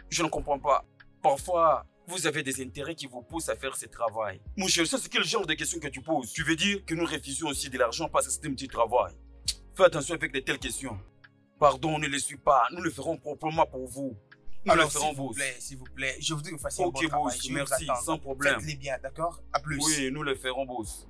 Je ne comprends pas. Parfois, vous avez des intérêts qui vous poussent à faire ce travail. Mon cher, ça c'est quel genre de question que tu poses? Tu veux dire que nous refusions aussi de l'argent parce que c'est un petit travail? Fais attention avec de telles questions. Pardon, ne les suis pas. Nous le ferons proprement pour vous. Nous Alors, le ferons, boss. s'il vous plaît, je voudrais que vous fassiez un Ok, bon travail. boss, Je vais merci, vous attendre. sans problème. Faites-les bien, d'accord? À plus. Oui, nous le ferons, boss.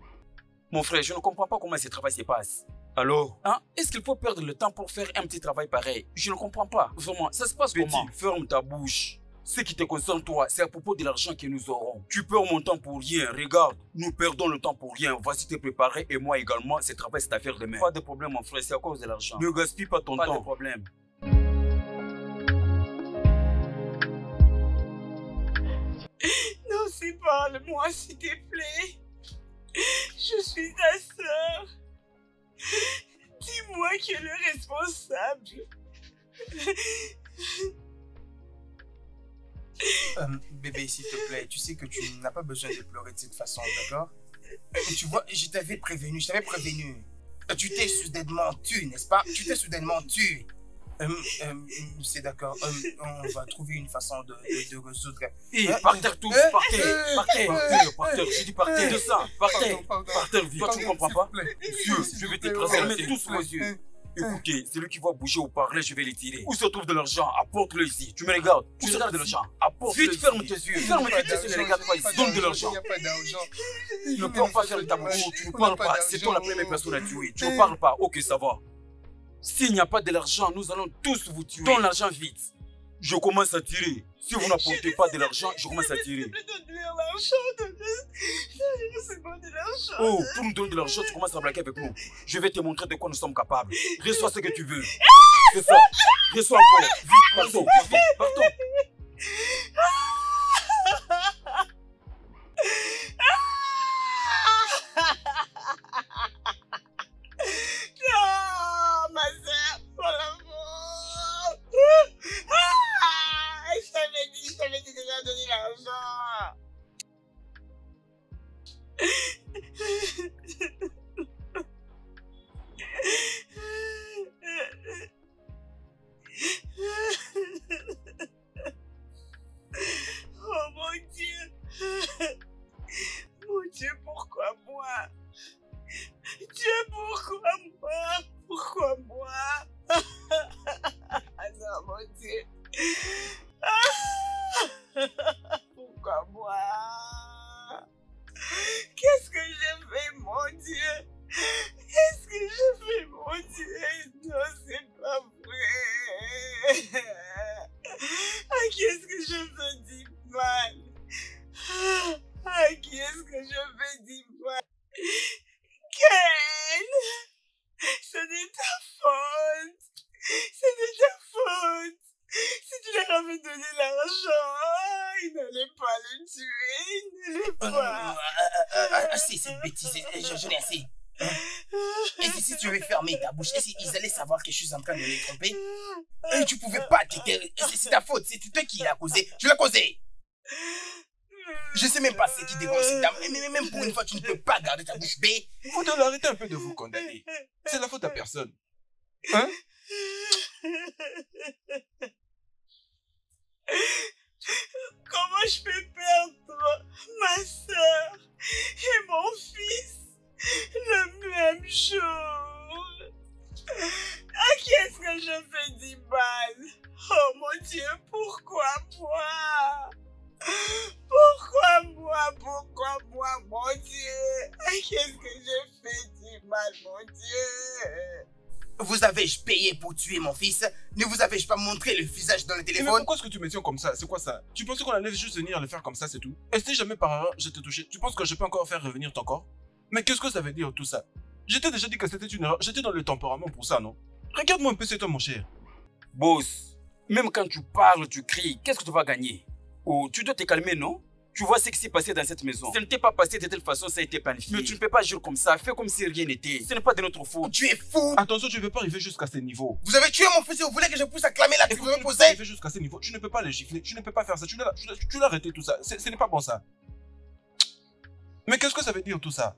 Mon frère, je ne comprends pas comment ce travail se passe. Alors, hein? Est-ce qu'il faut perdre le temps pour faire un petit travail pareil? Je ne comprends pas. Vraiment, ça se passe comment? Ferme ta bouche. Ce qui te concerne toi, c'est à propos de l'argent que nous aurons. Tu perds mon temps pour rien. Regarde, nous perdons le temps pour rien. Voici te préparer et moi également, ce travail, c'est affaire de main. Pas de problème, mon frère, c'est à cause de l'argent. Ne gaspille pas ton temps. Pas de problème. Non, sépare-moi, s'il te plaît. Je suis ta sœur. Dis-moi qui est le responsable. Bébé, s'il te plaît, tu sais que tu n'as pas besoin de pleurer de cette façon, d'accord? Tu vois, je t'avais prévenu. Tu t'es soudainement tu, n'est-ce pas? Tu t'es soudainement tu. C'est d'accord. On va trouver une façon de résoudre. Par terre tous, par terre, par terre, j'ai dit par terre. De ça, par terre, vite. Toi, tu ne comprends pas? Monsieur, je vais t'écraser tous vos yeux. Écoutez, celui qui va bouger ou parler, je vais les tirer. Où se trouve de l'argent? Apporte-le ici. Tu me regardes. Où se trouve de l'argent? Apporte-le ici. Vite, ferme tes yeux. Ferme tes yeux, ne regarde pas ici. Donne de l'argent. Il n'y a pas d'argent. Ne peux pas faire ta bouche. Tu ne parles pas. C'est toi la première personne à tuer. Tu ne parles pas. Ok, ça va. S'il n'y a pas de l'argent, nous allons tous vous tuer. Donne l'argent vite. Je commence à tirer. Si vous n'apportez pas de l'argent, je commence à tirer. Donne-leur l'argent. C'est bon de l'argent. Oh, pour nous donner de l'argent, tu commences à blaguer avec nous. Je vais te montrer de quoi nous sommes capables. Reçois ce que tu veux. C'est ça. Reçois encore. Vite, partons. Non, ma soeur, pour l'amour. Je t'avais dit de leur donner l'argent. Oh mon Dieu. Mon Dieu, pourquoi moi? Dieu, pourquoi moi? Pourquoi moi? Non, mon Dieu. Pourquoi moi? Qu'est-ce que j'ai fait, mon Dieu? Qu'est-ce que j'ai fait, mon Dieu? Non, c'est pas vrai. À qui est-ce que je fais du mal? À qui est-ce que je fais du mal? Ken! Ce n'est ta faute! Ce n'est ta faute! Si tu leur avais donné l'argent, ils n'allaient pas le tuer, ils n'allaient pas. Assez cette bêtise, j'en ai assez. Et si tu avais fermé ta bouche, ils allaient savoir que je suis en train de les tromper. Et tu pouvais pas t'éterrer. C'est ta faute, c'est toi qui l'as causé. Tu l'as causé. Je sais même pas ce qui dérange cette dame. Mais même pour une fois, tu ne peux pas garder ta bouche bée. Vous devez arrêter un peu de vous condamner. C'est la faute à personne. Hein? Comment je peux perdre ma soeur et mon fils le même jour? À qui est-ce que je fais du mal? Oh mon Dieu, pourquoi moi? Pourquoi moi, mon Dieu? À qui est-ce que je fais du mal, mon Dieu? Vous avais-je payé pour tuer mon fils? Ne vous avais-je pas montré le visage dans le Mais téléphone? pourquoi est-ce que tu me tiens comme ça? C'est quoi ça? Tu pensais qu'on allait juste venir le faire comme ça, c'est tout? Et si jamais par erreur je t'ai touché, tu penses que je peux encore faire revenir ton corps? Mais qu'est-ce que ça veut dire tout ça? Je t'ai déjà dit que c'était une erreur, j'étais dans le tempérament pour ça, non? Regarde-moi un peu, c'est toi mon cher. Boss, même quand tu parles, tu cries, qu'est-ce que tu vas gagner? Oh, tu dois te calmer, non? Tu vois ce qui s'est passé dans cette maison. Ça ne t'est pas passé de telle façon, ça a été planifié. Mais tu ne peux pas agir comme ça, fais comme si rien n'était. Ce n'est pas de notre faute. Tu es fou! Attention, tu ne veux pas arriver jusqu'à ce niveau. Vous avez tué mon fils et vous voulez que je puisse acclamer l'acte que vous me Tu ne peux pas posez? arriver jusqu'à ce niveau, tu ne peux pas le gifler, tu ne peux pas faire ça, tu dois arrêter tout ça, ce n'est pas bon ça. Mais qu'est-ce que ça veut dire tout ça?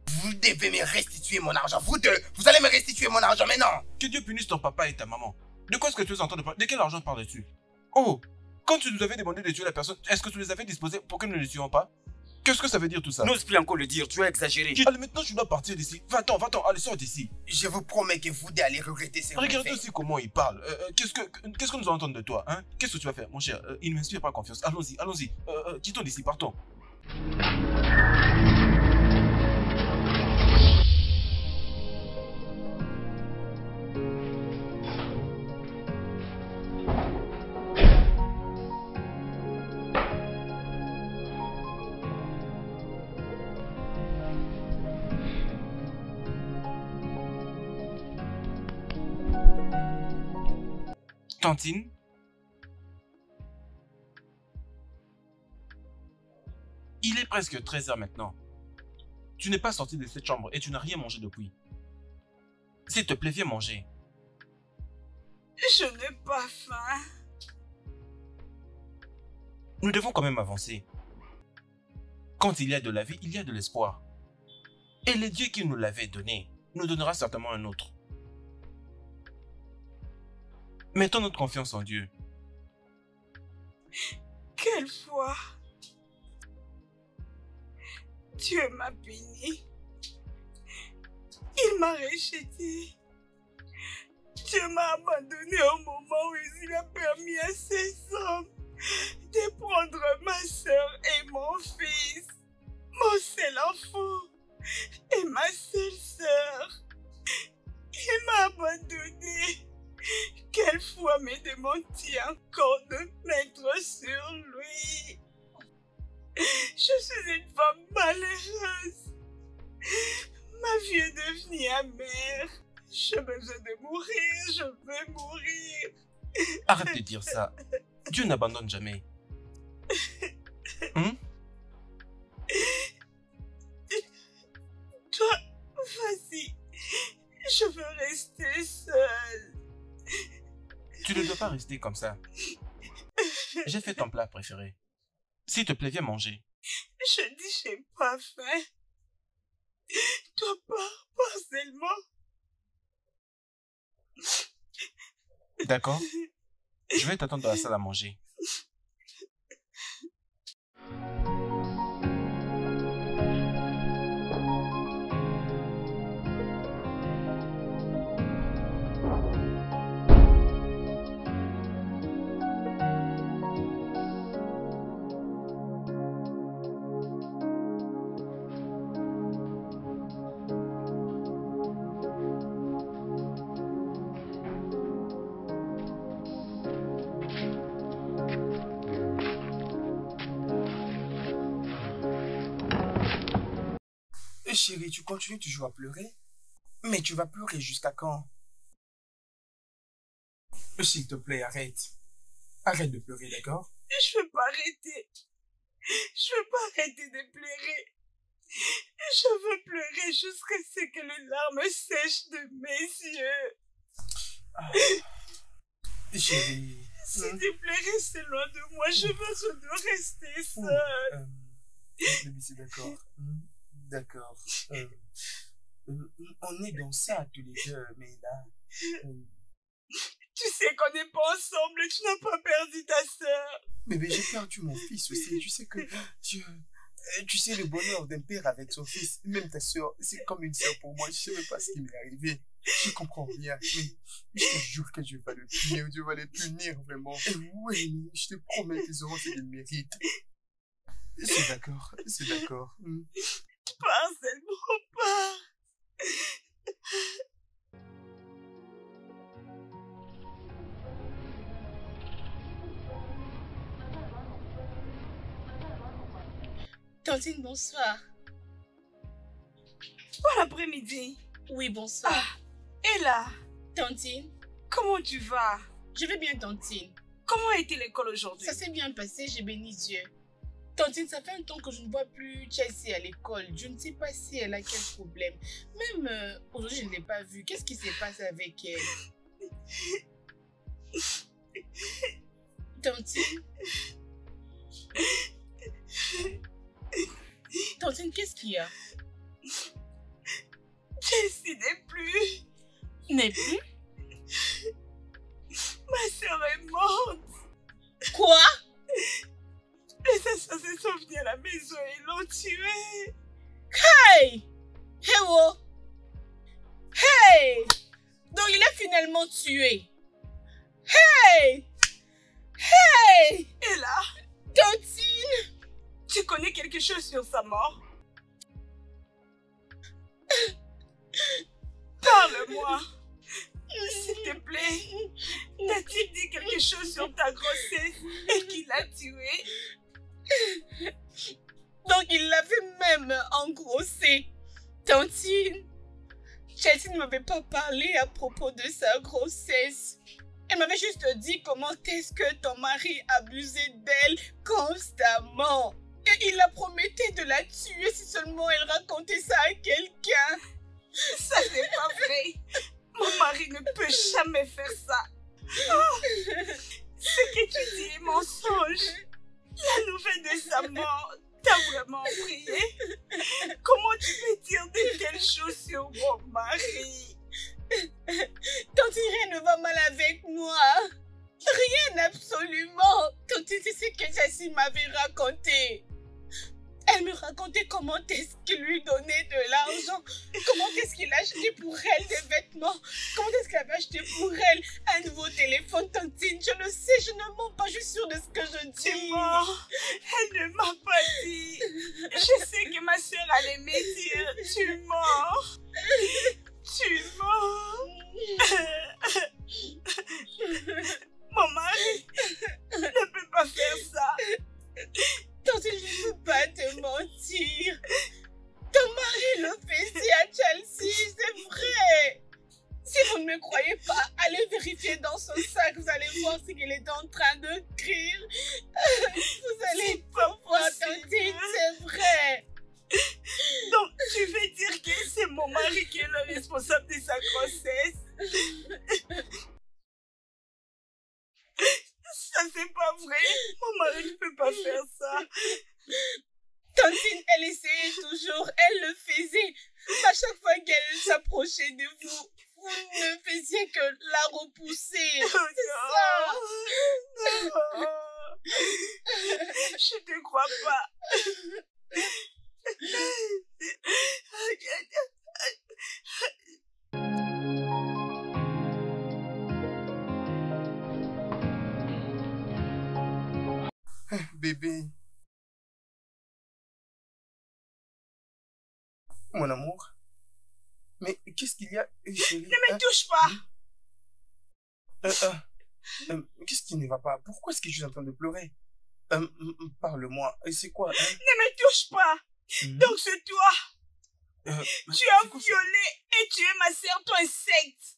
Vous devez me restituer mon argent, vous deux! Vous allez me restituer mon argent maintenant! Que Dieu punisse ton papa et ta maman. De quoi est-ce que tu es en train de parler? De quel argent parles-tu? Oh, quand tu nous avais demandé de tuer la personne, est-ce que tu les avais disposés pour que nous ne les tuions pas? Qu'est-ce que ça veut dire tout ça? N'ose plus encore le dire, tu as exagéré. Allez, maintenant tu dois partir d'ici. Va-t'en, allez, sors d'ici. Je vous promets que vous deux allez regretter ces Regarde méfaits. aussi comment il parle. Qu'est-ce que nous allons entendre de toi, hein? Qu'est-ce que tu vas faire, mon cher? Il ne m'inspire pas confiance. Allons-y. Quittons d'ici, partons. Tantine? Il est presque 13 h maintenant. Tu n'es pas sorti de cette chambre et tu n'as rien mangé depuis. S'il te plaît, viens manger. Je n'ai pas faim. Nous devons quand même avancer. Quand il y a de la vie, il y a de l'espoir. Et le Dieu qui nous l'avait donné nous donnera certainement un autre. Mettons notre confiance en Dieu. Quelle fois Dieu m'a béni. Il m'a rejeté. Dieu m'a abandonné au moment où il a permis à ces hommes de prendre ma soeur et mon fils, mon seul enfant et ma seule sœur. Il m'a abandonné. Quelle fois me demande-t-il encore de mettre sur lui? Je suis une femme malheureuse. Ma vie est devenue amère. J'ai besoin de mourir, je veux mourir. Arrête de dire ça. Dieu n'abandonne jamais. Toi, vas-y. Je veux rester seule. Tu ne dois pas rester comme ça. J'ai fait ton plat préféré. S'il te plaît, viens manger. Je dis j'ai pas faim. Toi pas seulement. D'accord? Je vais t'attendre dans la salle à manger. Chérie, tu continues toujours à pleurer? Mais tu vas pleurer jusqu'à quand? S'il te plaît, arrête. Arrête de pleurer, d'accord? Je veux pas arrêter. Je veux pas arrêter de pleurer. Je veux pleurer jusqu'à ce que les larmes sèchent de mes yeux. Ah. Chérie. Si tu pleurais, rester loin de moi. Je veux rester seule. Baby, c'est d'accord. D'accord. On est dans ça tous les deux, mais là... Tu sais qu'on n'est pas ensemble, tu n'as pas perdu ta sœur. Bébé, j'ai perdu mon fils aussi. Tu sais que tu sais le bonheur d'un père avec son fils. Même ta sœur, c'est comme une sœur pour moi. Je sais même pas ce qui m'est arrivé. Je comprends rien. Mais je te jure que Dieu va le punir. Dieu va les punir vraiment. Et oui, mais je te promets qu'ils auront ce qu'ils méritent. C'est d'accord. C'est d'accord. Pars seulement, pars. Tantine, bonsoir. Bon après-midi. Oui, bonsoir. Et là, Tantine, comment tu vas? je vais bien, Tantine. Comment a été l'école aujourd'hui? Ça s'est bien passé, j'ai béni Dieu. Tantine, ça fait un temps que je ne vois plus Chelsea à l'école. Je ne sais pas si elle a quel problème. Même aujourd'hui, je ne l'ai pas vue. Qu'est-ce qui s'est passé avec elle? Tantine? Tantine, qu'est-ce qu'il y a? Chelsea n'est plus. N'est plus? Ma sœur est morte. Quoi? Les assassins sont venus à la maison et l'ont tuée. Hey! Hey, oh! Hey! Donc il est finalement tué. Hey! Hey! Et là, Tantine! tu connais quelque chose sur sa mort? Parle-moi. S'il te plaît. N'a-t-il dit quelque chose sur ta grossesse et qui l'a tuée? Donc il l'avait même engrossé. Tantine, Chelsea ne m'avait pas parlé à propos de sa grossesse. Elle m'avait juste dit comment est-ce que ton mari abusait d'elle constamment. Et il la promettait de la tuer si seulement elle racontait ça à quelqu'un. Ça n'est pas vrai. Mon mari ne peut jamais faire ça. Oh, ce que tu dis est mensonge. La nouvelle de sa mort t'a vraiment effrayé. Comment tu peux dire de telles choses sur mon mari? Tantine, rien ne va mal avec moi. Rien absolument. Tantine, c'est ce que Jessie m'avait raconté. Elle me racontait comment est-ce qu'il lui donnait de l'argent, comment est-ce qu'il achetait pour elle des vêtements, comment est-ce qu'il avait acheté pour elle un nouveau téléphone. Tantine, je le sais, je ne mens pas, je suis sûre de ce que je dis. Tu mens. Elle ne m'a pas dit. Je sais que ma soeur allait me dire. Tu mens. Tu mens. Mon mari ne peut pas faire ça. Tantine, je ne peux pas te mentir. Ton mari le faisait à Chelsea, c'est vrai. Si vous ne me croyez pas, allez vérifier dans son sac. Vous allez voir ce qu'il est en train de crier. Vous allez pas voir, Tantine, c'est vrai. Donc, tu veux dire que c'est mon mari qui est le responsable de sa grossesse? Ça, c'est pas vrai. Mon mari ne peut pas faire ça. Tantine, elle essayait toujours, elle le faisait. À chaque fois qu'elle s'approchait de vous, vous ne faisiez que la repousser. C'est ça. Non. Je te crois pas. Bébé. Mon amour. Mais qu'est-ce qu'il y a, chérie? Ne me touche pas. Qu'est-ce qui ne va pas? Pourquoi est-ce que je suis en train de pleurer? Parle-moi. C'est quoi, hein? Ne me touche pas. Donc c'est toi. Tu as violé et tué ma sœur, toi insecte.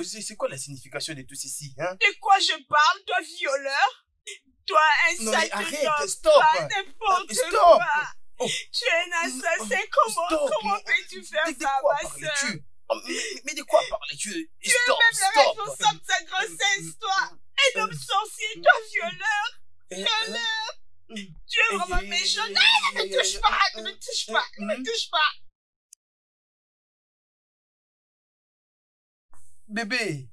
C'est quoi la signification de tout ceci, hein? De quoi je parle, toi violeur? Toi insecte. Non mais arrête, stop! N'importe Stop! quoi. Oh. Tu es un assassin, comment peux-tu faire ça, ma sœur? Mais de quoi parles-tu? Tu es même le responsable de sa grossesse, toi. Un homme sorcier, toi violeur. Violeur. Tu es vraiment méchant. Non, ne me touche pas, ne me touche pas, ne me touche pas. Bébé.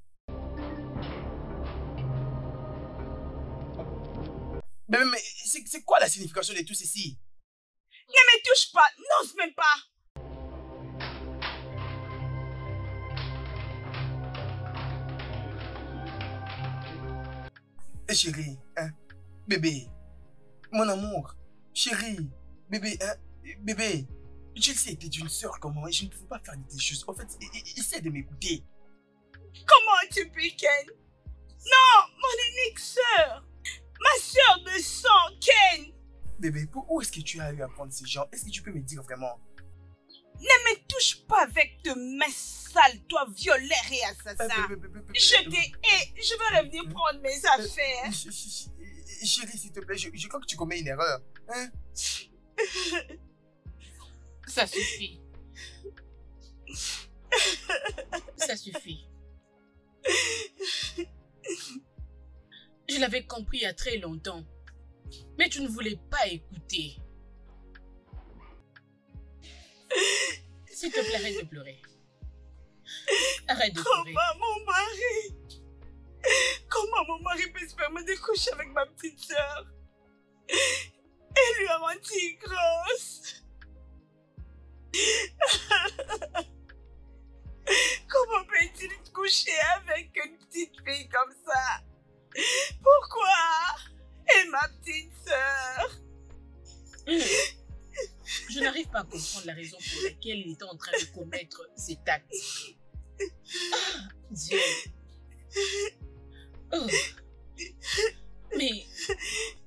Bébé, mais c'est quoi la signification de tout ceci? Ne me touche pas, n'ose même pas. Chérie, hein? Bébé. Mon amour. Chérie. Bébé, hein? Bébé. Je sais que tu es une soeur comme moi et je ne peux pas faire des choses. En fait, essaie de m'écouter. Comment as-tu pu, Ken? Non, mon unique sœur. Ma sœur de sang, Ken. Bébé, où est-ce que tu as eu à prendre ces gens? Est-ce que tu peux me dire vraiment? Ne me touche pas avec tes mains sales, toi violeur et assassin. Je t'ai et je vais revenir prendre mes affaires. Chérie, s'il te plaît, je crois que tu commets une erreur. Hein? Ça suffit. Ça suffit. Je l'avais compris il y a très longtemps. Mais tu ne voulais pas écouter. S'il te plaît, arrête de pleurer. Arrête de pleurer. Comment mon mari peut se permettre de coucher avec ma petite sœur? Elle lui a menti grosse. Comment peut-il coucher avec une petite fille comme ça? Pourquoi? Et ma petite sœur? Je n'arrive pas à comprendre la raison pour laquelle il était en train de commettre cet acte. Ah, Dieu. Oh. Mais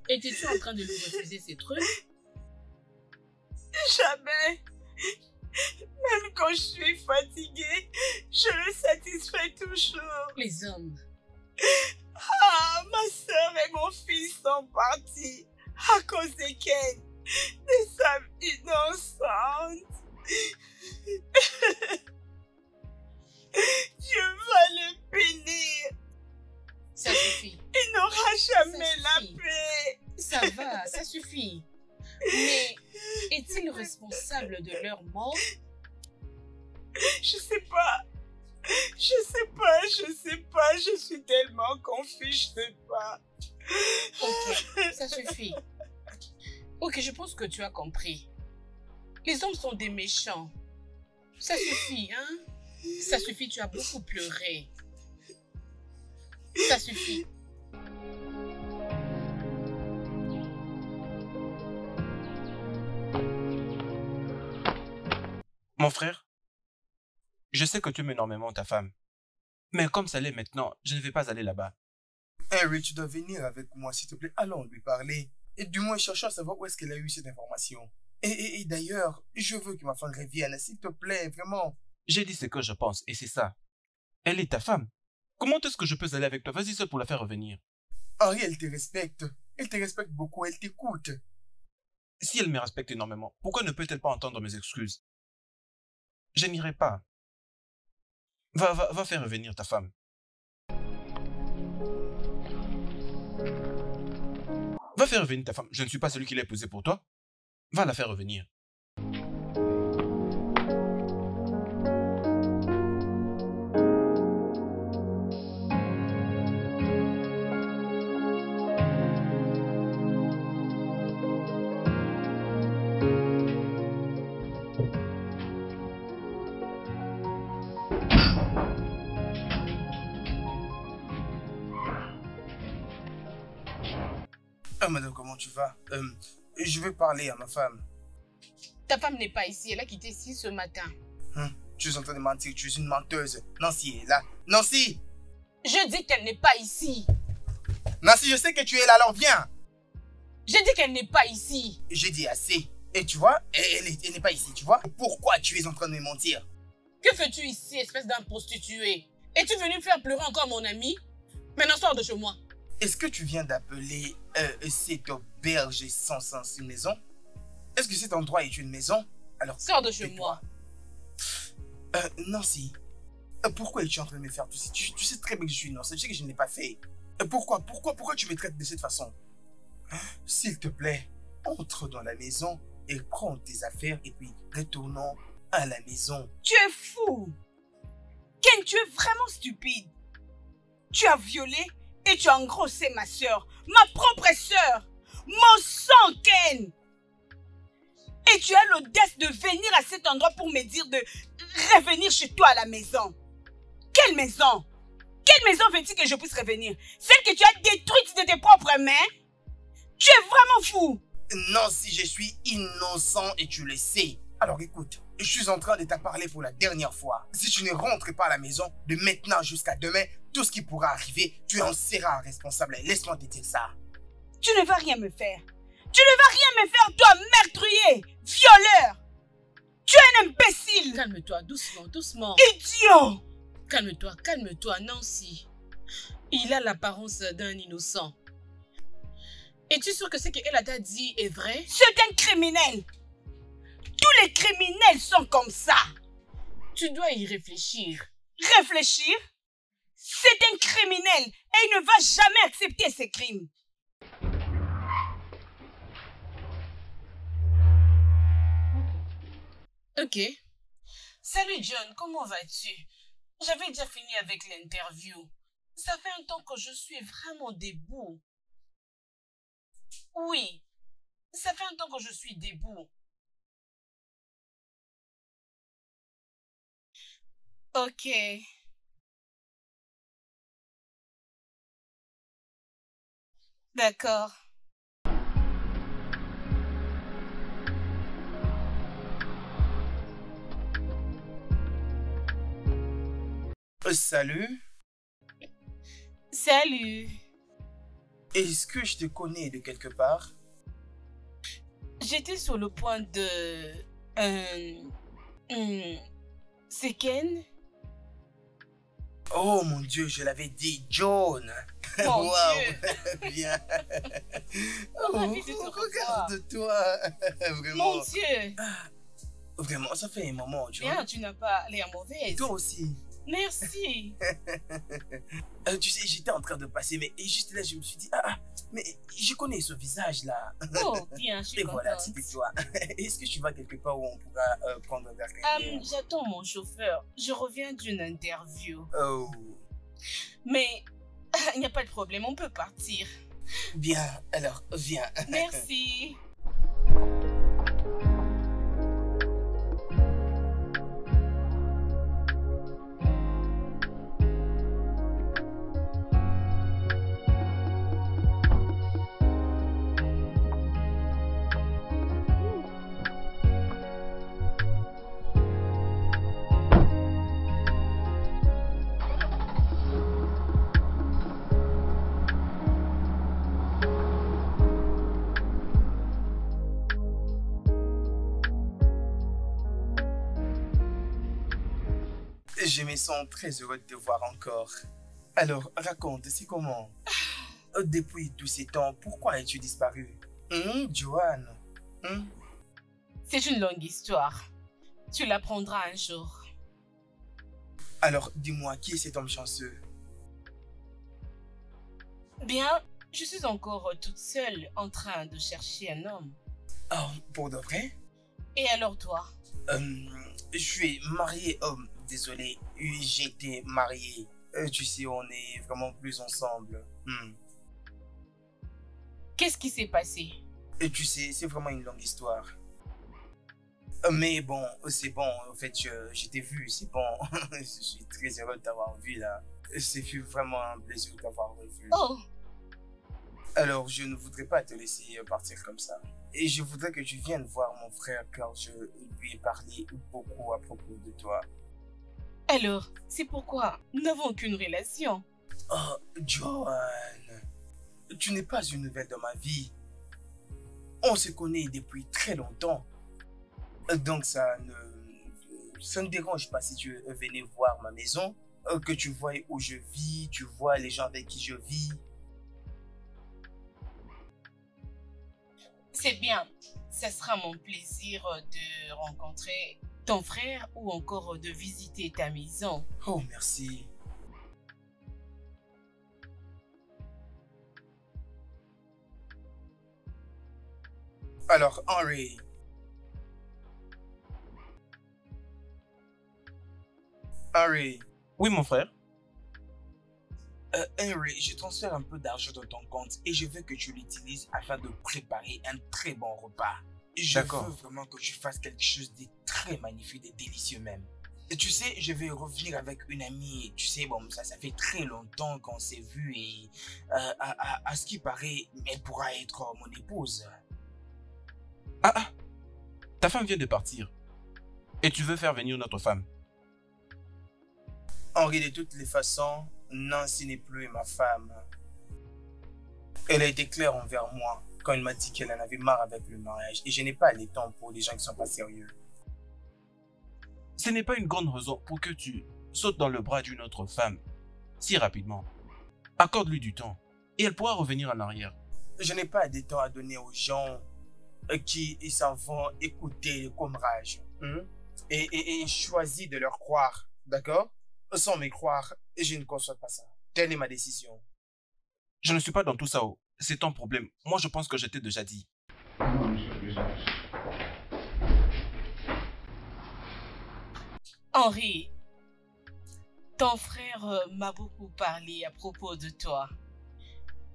étais-tu en train de lui refuser ces trucs? Jamais. Même quand je suis fatiguée, je le satisfais toujours. Les hommes. Ah, ma sœur et mon fils sont partis à cause de Ken, des femmes innocentes. Dieu va le punir. Ça suffit. Il n'aura jamais la paix. Ça va, ça suffit. Mais est-il responsable de leur mort? Je sais pas. Je suis tellement confus, je sais pas. Ok, ça suffit. Ok, je pense que tu as compris. Les hommes sont des méchants. Ça suffit, hein? Ça suffit, tu as beaucoup pleuré. Ça suffit. Mon frère, je sais que tu aimes énormément ta femme. Mais comme ça l'est maintenant, je ne vais pas aller là-bas. Henry, tu dois venir avec moi, s'il te plaît. Allons lui parler. Et du moins, cherchons à savoir où est-ce qu'elle a eu cette information. Et d'ailleurs, je veux que ma femme revienne, s'il te plaît, vraiment. J'ai dit ce que je pense, et c'est ça. Elle est ta femme. Comment est-ce que je peux aller avec toi? Vas-y seul pour la faire revenir. Henry, elle te respecte. Elle te respecte beaucoup, elle t'écoute. Si elle me respecte énormément, pourquoi ne peut-elle pas entendre mes excuses? Je n'irai pas. Va faire revenir ta femme. Va faire revenir ta femme. Je ne suis pas celui qui l'a épousée pour toi. Va la faire revenir. Ah, madame, comment tu vas? Je veux parler à ma femme. Ta femme n'est pas ici, elle a quitté ici ce matin. Tu es en train de mentir, tu es une menteuse. Nancy est là. Nancy! Je dis qu'elle n'est pas ici. Nancy, je sais que tu es là, alors viens. Je dis qu'elle n'est pas ici. J'ai dit assez. Et tu vois, elle n'est pas ici, tu vois? Pourquoi tu es en train de me mentir? Que fais-tu ici, espèce d'un prostitué? Es-tu venu me faire pleurer encore mon ami? Maintenant, sors de chez moi. Est-ce que tu viens d'appeler cette auberge sans sens une maison? Est-ce que cet endroit est une maison? Alors, sors de chez moi. Nancy, pourquoi es-tu en train de me faire tout ça? Tu sais très bien que je suis innocent, tu sais que je ne l'ai pas fait. Pourquoi tu me traites de cette façon? S'il te plaît, entre dans la maison et prends tes affaires et puis retournons à la maison. Tu es fou! Ken, tu es vraiment stupide. Tu as violé et tu as engrossé ma soeur, ma propre soeur, mon sang, Ken. Et tu as l'audace de venir à cet endroit pour me dire de revenir chez toi à la maison. Quelle maison? Quelle maison veux-tu que je puisse revenir? Celle que tu as détruite de tes propres mains? Tu es vraiment fou. Non, si je suis innocent et tu le sais. Alors écoute, je suis en train de t'en parler pour la dernière fois. Si tu ne rentres pas à la maison, de maintenant jusqu'à demain, tout ce qui pourra arriver, tu en seras responsable. Laisse-moi te dire ça. Tu ne vas rien me faire. Tu ne vas rien me faire, toi, meurtrier, violeur. Tu es un imbécile. Calme-toi, doucement, doucement. Idiot. Calme-toi, calme-toi, Nancy. Il a l'apparence d'un innocent. Es-tu sûr que ce qu'elle a dit est vrai? C'est un criminel. Tous les criminels sont comme ça. Tu dois y réfléchir. Réfléchir? C'est un criminel et il ne va jamais accepter ses crimes. Ok. Salut John, comment vas-tu? J'avais déjà fini avec l'interview. Ça fait un temps que je suis vraiment debout. Oui, ça fait un temps que je suis debout. Ok. D'accord. Salut. Salut. Est-ce que je te connais de quelque part? J'étais sur le point de... C'est Ken? Oh mon Dieu, je l'avais dit, John. Mon Dieu. Bien. Ravi de te revoir. Regarde-toi. Vraiment. Mon Dieu. Vraiment, ça fait un moment, John. Bien, tu n'as pas l'air mauvaise. Toi aussi. Merci. Tu sais, j'étais en train de passer, mais juste là, je me suis dit, mais je connais ce visage-là. Oh, bien, je suis Et voilà, contente. c'est toi. Est-ce que tu vas quelque part où on pourra prendre un verre? J'attends mon chauffeur. Je reviens d'une interview. Oh, Mais il n'y a pas de problème, on peut partir. bien, alors, viens. Merci. Je me sens très heureux de te voir encore. Alors, raconte, c'est comment? Depuis tous ces temps, pourquoi as-tu disparu? Joanne? C'est une longue histoire. Tu l'apprendras un jour. Alors, dis-moi, qui est cet homme chanceux? Bien, je suis encore toute seule en train de chercher un homme. Oh, pour de vrai? Et alors toi? Je suis marié. Désolé, j'étais marié. Tu sais, on est vraiment plus ensemble. Qu'est-ce qui s'est passé? Et tu sais, c'est vraiment une longue histoire. Mais bon, c'est bon. En fait, je t'ai vu, c'est bon. Je suis très heureux de t'avoir vu là. Ce fut vraiment un plaisir de t'avoir revu. Oh, Alors, je ne voudrais pas te laisser partir comme ça. Et je voudrais que tu viennes voir mon frère car je lui ai parlé beaucoup à propos de toi. alors, c'est pourquoi nous n'avons aucune relation. Oh, Joanne, tu n'es pas une nouvelle dans ma vie. On se connaît depuis très longtemps. Donc ça ne dérange pas si tu venais voir ma maison, que tu vois où je vis, tu vois les gens avec qui je vis. C'est bien. Ce sera mon plaisir de rencontrer ton frère ou encore de visiter ta maison. Oh, merci. Alors, Henry. Henry, Oui, mon frère. Henry, je transfère un peu d'argent dans ton compte et je veux que tu l'utilises afin de préparer un très bon repas. Je D'accord. veux vraiment que tu fasses quelque chose de très magnifique et délicieux même. Et tu sais, je vais revenir avec une amie. Tu sais, bon, ça fait très longtemps qu'on s'est vu et à ce qui paraît, elle pourra être mon épouse. Ah, ta femme vient de partir. Et tu veux faire venir notre femme. Henri, de toutes les façons, Nancy n'est plus ma femme. Elle a été claire envers moi quand elle m'a dit qu'elle en avait marre avec le mariage et je n'ai pas le temps pour les gens qui sont pas sérieux. Ce n'est pas une grande raison pour que tu sautes dans le bras d'une autre femme si rapidement. Accorde-lui du temps et elle pourra revenir en arrière. Je n'ai pas de temps à donner aux gens qui s'en vont écouter le commérage et choisir de leur croire, d'accord? Sans me croire, je ne conçois pas ça. Telle est ma décision. Je ne suis pas dans tout ça. C'est ton problème. Moi, je pense que je t'ai déjà dit. Henri, ton frère m'a beaucoup parlé à propos de toi.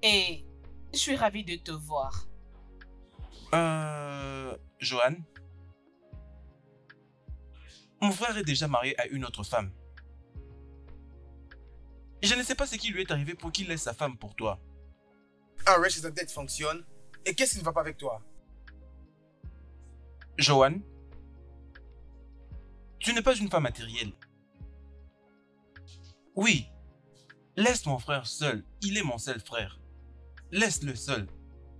Et je suis ravie de te voir. Johan, mon frère est déjà marié à une autre femme. Je ne sais pas ce qui lui est arrivé pour qu'il laisse sa femme pour toi. Un rush de tête fonctionne. Et qu'est-ce qui ne va pas avec toi? Johan, tu n'es pas une femme matérielle. Oui, laisse mon frère seul. Il est mon seul frère. Laisse-le seul.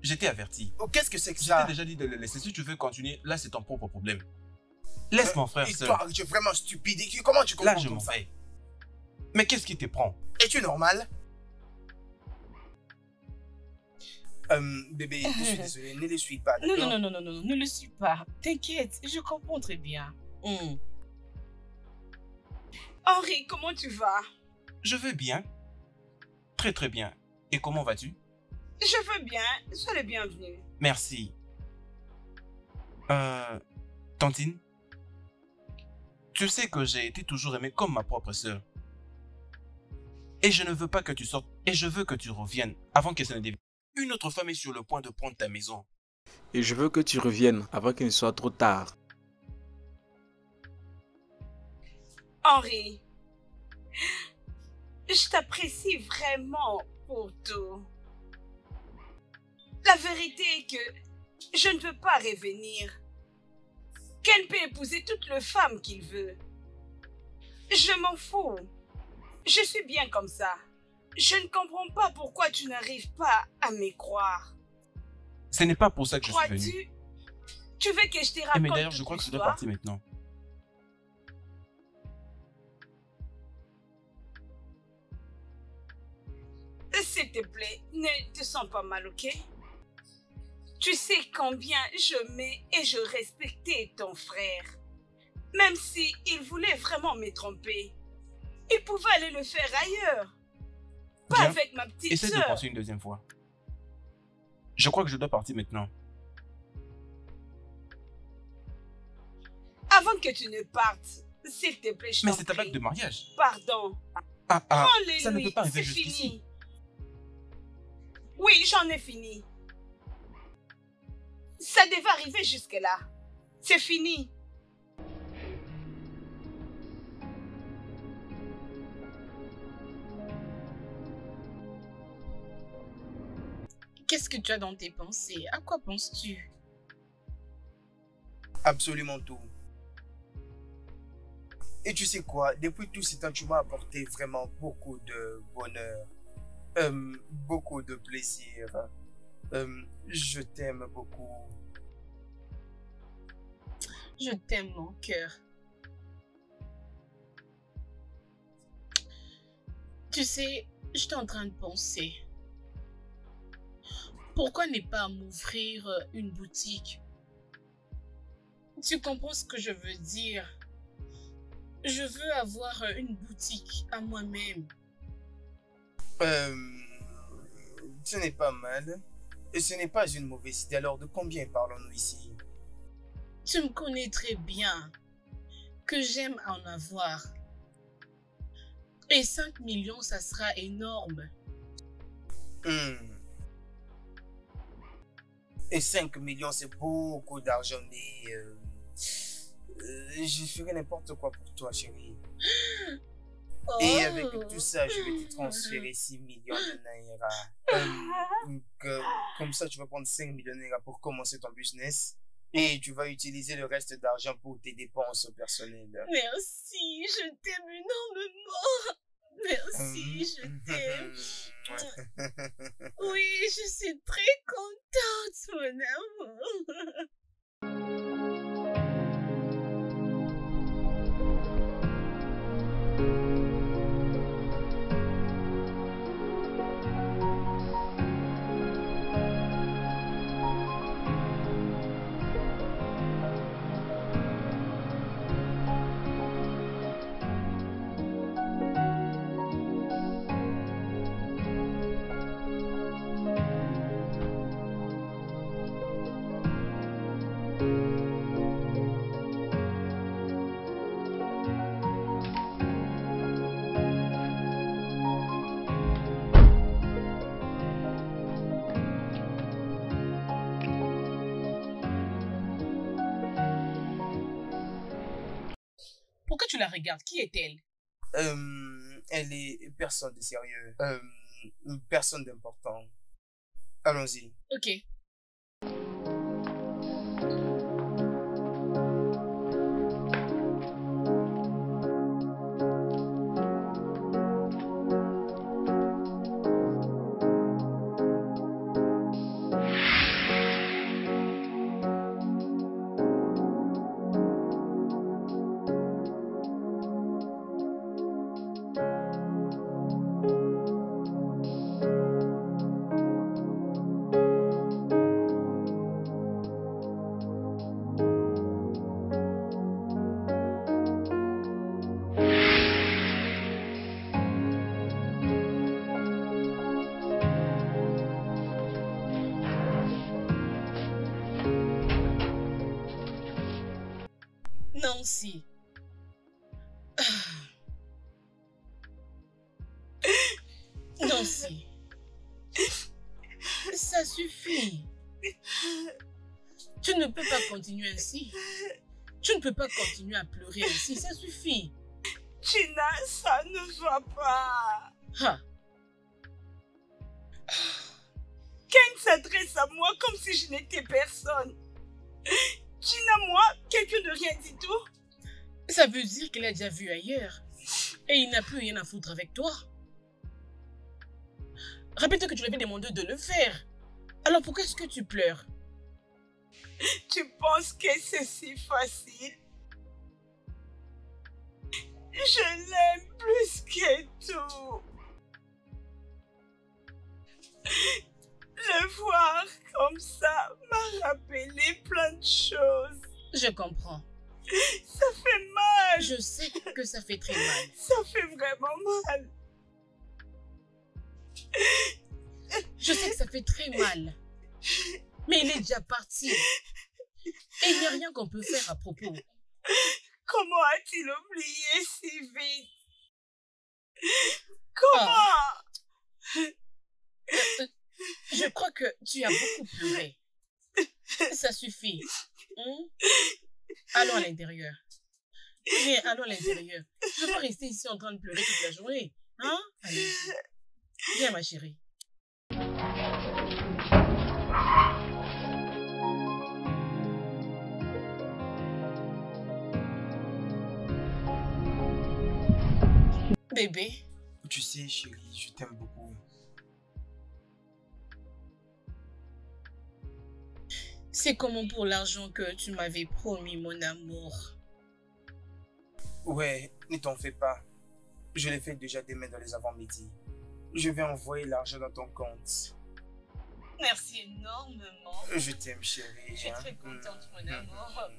Je t'ai averti. Oh, qu'est-ce que c'est que Je ça? t'ai déjà dit de le laisser. Si tu veux continuer, là c'est ton propre problème. Laisse mon frère seul. Toi, tu es vraiment stupide. Comment tu comprends Là je comme m'en ça? vais. Mais qu'est-ce qui te prend? Es-tu normal? Bébé, je suis désolé, ne les suis pas, Non, d'accord? non, ne le suis pas. T'inquiète, je comprends très bien. Henri, comment tu vas? Je vais bien. Très très bien. Et comment vas-tu? Je veux bien, sois le bienvenu. Merci. Tantine, tu sais que j'ai été toujours aimée comme ma propre sœur. Et je ne veux pas que tu sortes. Et je veux que tu reviennes avant que ça ne devienne. Une autre femme est sur le point de prendre ta maison. Et je veux que tu reviennes avant qu'il ne soit trop tard. Henri, je t'apprécie vraiment pour tout. La vérité est que je ne veux pas revenir. Ken peut épouser toutes les femmes qu'il veut. Je m'en fous. Je suis bien comme ça. Je ne comprends pas pourquoi tu n'arrives pas à me croire. Ce n'est pas pour ça que je suis venu. Crois-tu? Tu veux que je te raconte Mais d'ailleurs, toute je crois que je dois l'histoire? partir maintenant. S'il te plaît, ne te sens pas mal, ok? Tu sais combien j'aimais et je respectais ton frère. Même si il voulait vraiment me tromper, il pouvait aller le faire ailleurs. Pas Bien. avec ma petite Essaie de sœur. penser une deuxième fois. Je crois que je dois partir maintenant. Avant que tu ne partes, s'il te plaît, je Mais t'en c'est ta bague prie. de mariage. Pardon. Ah, Prends-les, ça ne lui, peut pas arriver c'est jusqu'ici. fini. Oui, j'en ai fini. Ça devait arriver jusque-là. C'est fini. Qu'est-ce que tu as dans tes pensées? À quoi penses-tu? Absolument tout. Et tu sais quoi, depuis tout ce temps, tu m'as apporté vraiment beaucoup de bonheur, beaucoup de plaisir. Je t'aime beaucoup. Je t'aime, mon cœur. Tu sais, j'étais en train de penser. Pourquoi ne pas m'ouvrir une boutique? Tu comprends ce que je veux dire? Je veux avoir une boutique à moi-même. Ce n'est pas mal. Et ce n'est pas une mauvaise idée. Alors, de combien parlons-nous ici? Tu me connais très bien que j'aime en avoir. Et 5 millions, ça sera énorme. Et 5 millions, c'est beaucoup d'argent, mais je ferai n'importe quoi pour toi, chérie. Oh. Et avec tout ça, je vais te transférer 6 millions de naira. Comme ça, tu vas prendre 5 millions de naira pour commencer ton business. Et tu vas utiliser le reste d'argent pour tes dépenses personnelles. Merci, je t'aime énormément. Merci, je t'aime. Oui, je suis très contente, mon amour. Pourquoi tu la regardes? Qui est-elle? Elle est personne de sérieux. Personne d'important. Allons-y. Ok. Nancy. Nancy. Ça suffit. Tu ne peux pas continuer ainsi. Tu ne peux pas continuer à pleurer ainsi. Ça suffit. Gina, ça ne va pas. Ah. Ken s'adresse à moi comme si je n'étais personne. Gina, moi, quelqu'un de rien du tout. Ça veut dire qu'il a déjà vu ailleurs. Et il n'a plus rien à foutre avec toi. Rappelle-toi que tu lui avais demandé de le faire. Alors pourquoi est-ce que tu pleures? Tu penses que c'est si facile? Je l'aime plus que tout. Le voir comme ça m'a rappelé plein de choses. Je comprends. Ça fait mal. Je sais que ça fait très mal. Ça fait vraiment mal. Je sais que ça fait très mal. Mais il est déjà parti. Et il n'y a rien qu'on peut faire à propos. Comment a-t-il oublié si vite? Comment? Je crois que tu as beaucoup pleuré. Ça suffit. Allons à l'intérieur. Viens, allons à l'intérieur. Je ne peux pas rester ici en train de pleurer toute la journée. Hein? Allez. Viens, ma chérie. Bébé. Tu sais, chérie, je t'aime beaucoup. C'est comment pour l'argent que tu m'avais promis, mon amour? Ouais, ne t'en fais pas. Je l'ai fait déjà demain dans les avant-midi. Je vais envoyer l'argent dans ton compte. Merci énormément. Je t'aime, chérie. Je suis très contente, mon amour.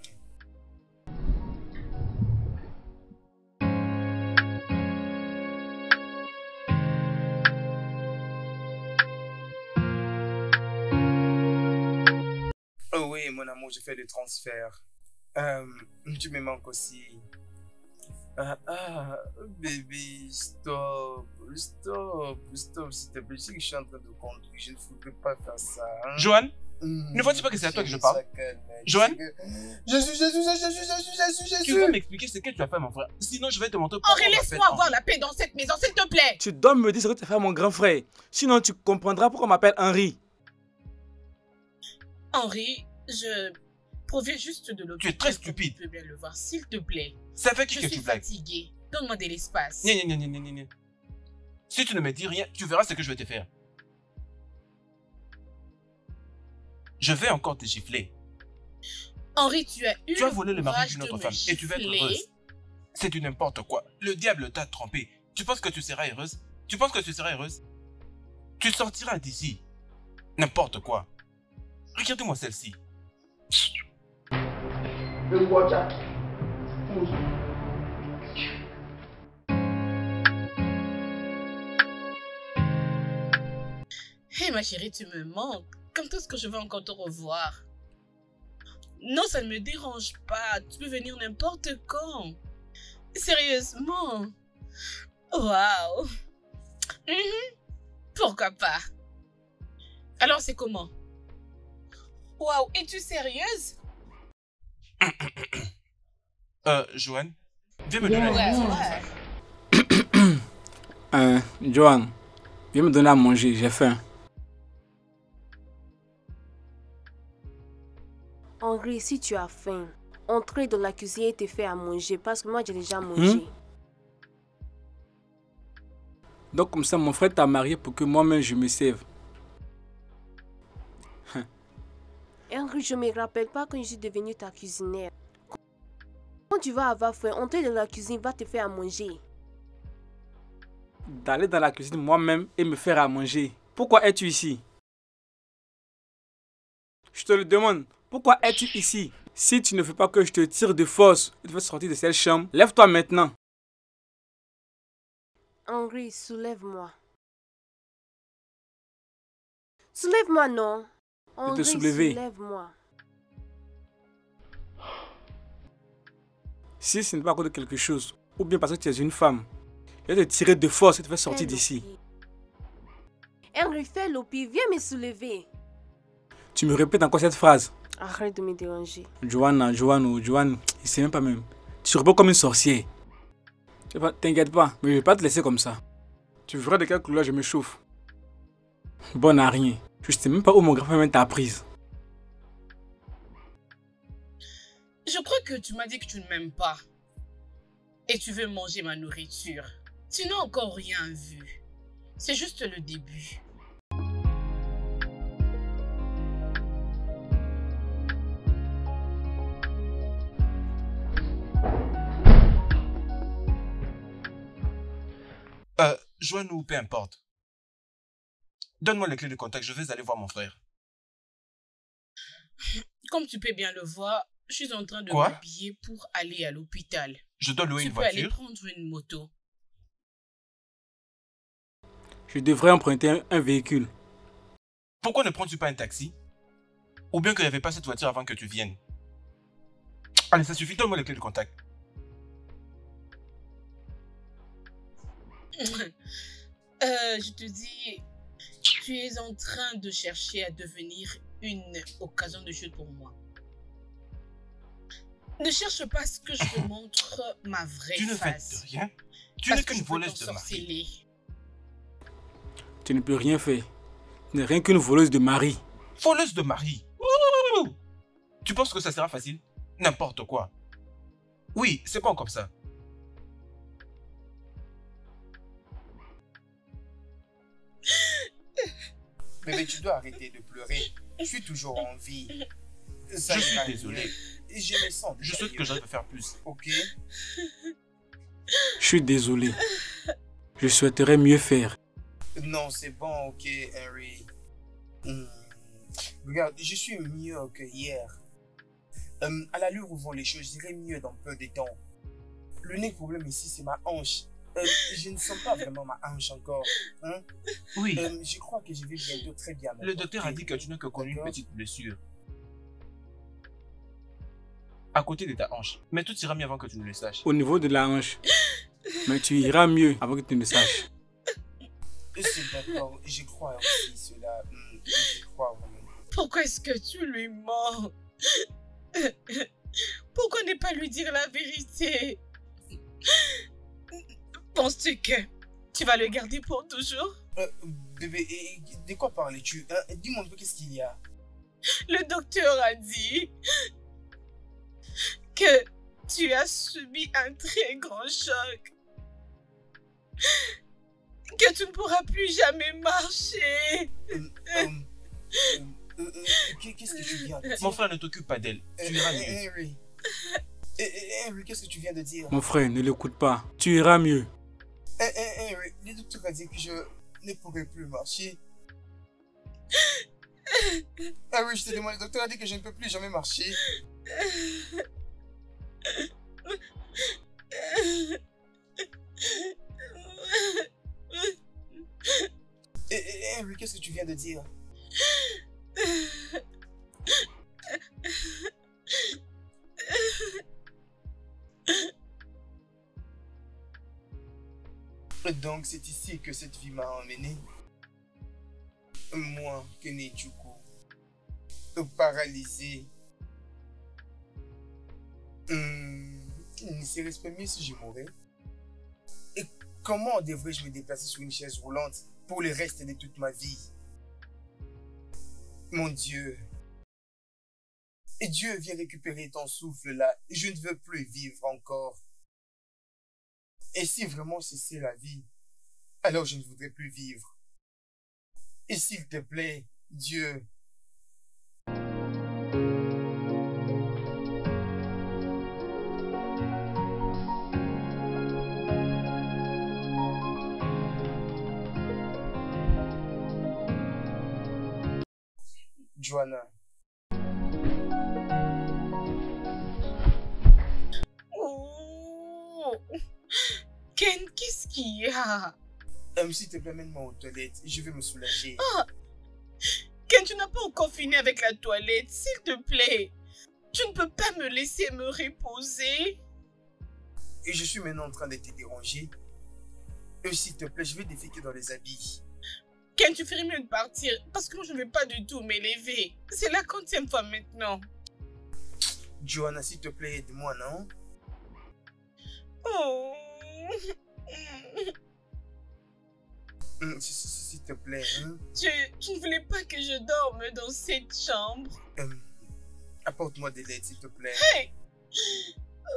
Oh oui, mon amour, je fais le transfert. Tu me manques aussi. Bébé, stop, s'il te plaît. Je sais que je suis en train de conduire, je ne voudrais pas faire ça. Hein? Johan, ne vois-tu pas que c'est à toi que je parle? Johan, Jésus. tu vas m'expliquer ce que tu as fait, mon frère. Sinon, je vais te montrer pourquoi Henri, on laisse-moi m'appelle avoir la paix dans cette maison, s'il te plaît. Tu dois me dire ce que tu as fait à mon grand frère. Sinon, tu comprendras pourquoi on m'appelle Henri. Henri, je proviens juste de l'hôpital. Tu es très stupide. Tu peux bien le voir, s'il te plaît. Ça fait qui Je que suis tu blagues? fatiguée. Donne-moi de l'espace. Gna. Si tu ne me dis rien, tu verras ce que je vais te faire. Je vais encore te gifler. Henri, tu as eu Tu as volé le mari courage d'une de autre me femme et tu vas être gifler. heureuse. C'est du n'importe quoi. Le diable t'a trompé. Tu penses que tu seras heureuse? Tu penses que tu seras heureuse? Tu sortiras d'ici. N'importe quoi. Regarde-moi celle-ci. Hé ma chérie, tu me manques. Quand est-ce que je vais encore te revoir? Non, ça ne me dérange pas. Tu peux venir n'importe quand. Sérieusement. Waouh. Pourquoi pas? Alors c'est comment? Waouh, es-tu sérieuse? Johan, viens me donner Ouais, un ouais. Johan, viens me donner à manger, j'ai faim. Henri, si tu as faim, entrez dans la cuisine et te fais à manger parce que moi j'ai déjà mangé. Donc comme ça, mon frère t'a marié pour que moi-même je me serve. Henri, je me rappelle pas quand je suis devenue ta cuisinière. Quand tu vas avoir faim, entrez dans la cuisine, va te faire à manger. D'aller dans la cuisine moi-même et me faire à manger. Pourquoi es-tu ici? Je te le demande. Pourquoi es-tu ici? Si tu ne veux pas que je te tire de force et te fasse sortir de cette chambre, lève-toi maintenant. Henri, soulève-moi. Soulève-moi, non. Henri, soulever. soulève-moi. Si ce n'est pas à cause de quelque chose, ou bien parce que tu es une femme, je vais te tirer de force et te faire sortir Fais d'ici. l'opi. Henri, fais l'opi, viens me soulever. Tu me répètes encore cette phrase. Arrête de me déranger. Johan, il sait même pas même. Tu te réponds comme une sorcière. T'inquiète pas, mais je vais pas te laisser comme ça. Tu verras de quelle couleur je me chauffe. Bon à rien. Je sais même pas où mon grand-père t'a prise. Je crois que tu m'as dit que tu ne m'aimes pas. Et tu veux manger ma nourriture. Tu n'as encore rien vu. C'est juste le début. Johan ou peu importe. Donne-moi les clés de contact, je vais aller voir mon frère. Comme tu peux bien le voir, je suis en train de Quoi? m'habiller pour aller à l'hôpital. Je dois louer Tu une peux aller voiture. prendre une moto. Je devrais emprunter un véhicule. Pourquoi ne prends-tu pas un taxi? Ou bien qu'il n'y avait pas cette voiture avant que tu viennes? Allez, ça suffit, donne-moi les clés de contact. Je te dis, tu es en train de chercher à devenir une occasion de chute pour moi. Ne cherche pas à ce que je te montre ma vraie Tu ne fais face. de rien. Tu Parce n'es que qu'une je peux voleuse de mari. t'ensorceler. Tu ne peux rien faire. Tu n'es rien qu'une voleuse de mari. Voleuse de mari. Ouh! Tu penses que ça sera facile? N'importe quoi. Oui, c'est bon comme ça. Bébé, tu dois arrêter de pleurer. Je suis toujours en vie. Ça Je suis ira désolé. mieux. Je me sens Je souhaite que j'arrive à faire plus. Ok. Je suis désolé. Je souhaiterais mieux faire. Non, c'est bon, ok, Henry. Regarde, je suis mieux que hier. À l'allure où vont les choses, j'irai mieux dans peu de temps. L'unique problème ici, c'est ma hanche. Je ne sens pas vraiment ma hanche encore. Hein? Oui, Je crois que je vais bientôt très bien. le docteur a dit que tu n'as que connu une D'accord. petite blessure. à côté de ta hanche. Mais tout ira mieux avant que tu ne le saches. Au niveau de la hanche. Mais tu iras mieux avant que tu ne le saches. C'est d'accord, je crois aussi cela. Je crois vraiment. Pourquoi est-ce que tu lui mens? Pourquoi ne pas lui dire la vérité? Penses-tu que tu vas le garder pour toujours? Bébé, de quoi parles-tu? Dis-moi un peu qu'est-ce qu'il y a. Le docteur a dit que tu as subi un très grand choc. Que tu ne pourras plus jamais marcher. Qu'est-ce que tu viens de dire? Mon frère, ne t'occupe pas d'elle. Tu iras mieux. Henry. Henry, qu'est-ce que tu viens de dire? Mon frère, ne l'écoute pas. Tu iras mieux. Henry, le docteur a dit que je ne pourrais plus marcher. Ah oui, je te demande, le docteur a dit que je ne peux plus jamais marcher. Henry, qu'est-ce que tu viens de dire? Donc c'est ici que cette vie m'a emmené. Moi, Kene Chuku, paralysé. Ne serait-ce pas mieux si je mourais? Et comment devrais-je me déplacer sur une chaise roulante pour le reste de toute ma vie? Mon Dieu. Et Dieu vient récupérer ton souffle là. Je ne veux plus vivre encore. Et si vraiment c'est la vie, alors je ne voudrais plus vivre. Et s'il te plaît, Dieu, Joanna. Oh. Ken, qu'est-ce qu'il y a? S'il te plaît, mène-moi aux toilettes. Je vais me soulager. Ah. Ken, tu n'as pas encore fini avec la toilette. S'il te plaît, tu ne peux pas me laisser me reposer. Et je suis maintenant en train de te déranger. S'il te plaît, je vais déféquer dans les habits. Ken, tu ferais mieux de partir parce que moi, je ne vais pas du tout m'élever. C'est la 40e fois maintenant. Joanna, s'il te plaît, aide-moi, non? Oh. S'il te plaît. Hein? Tu ne voulais pas que je dorme dans cette chambre? Apporte-moi de l'aide, s'il te plaît. Hey.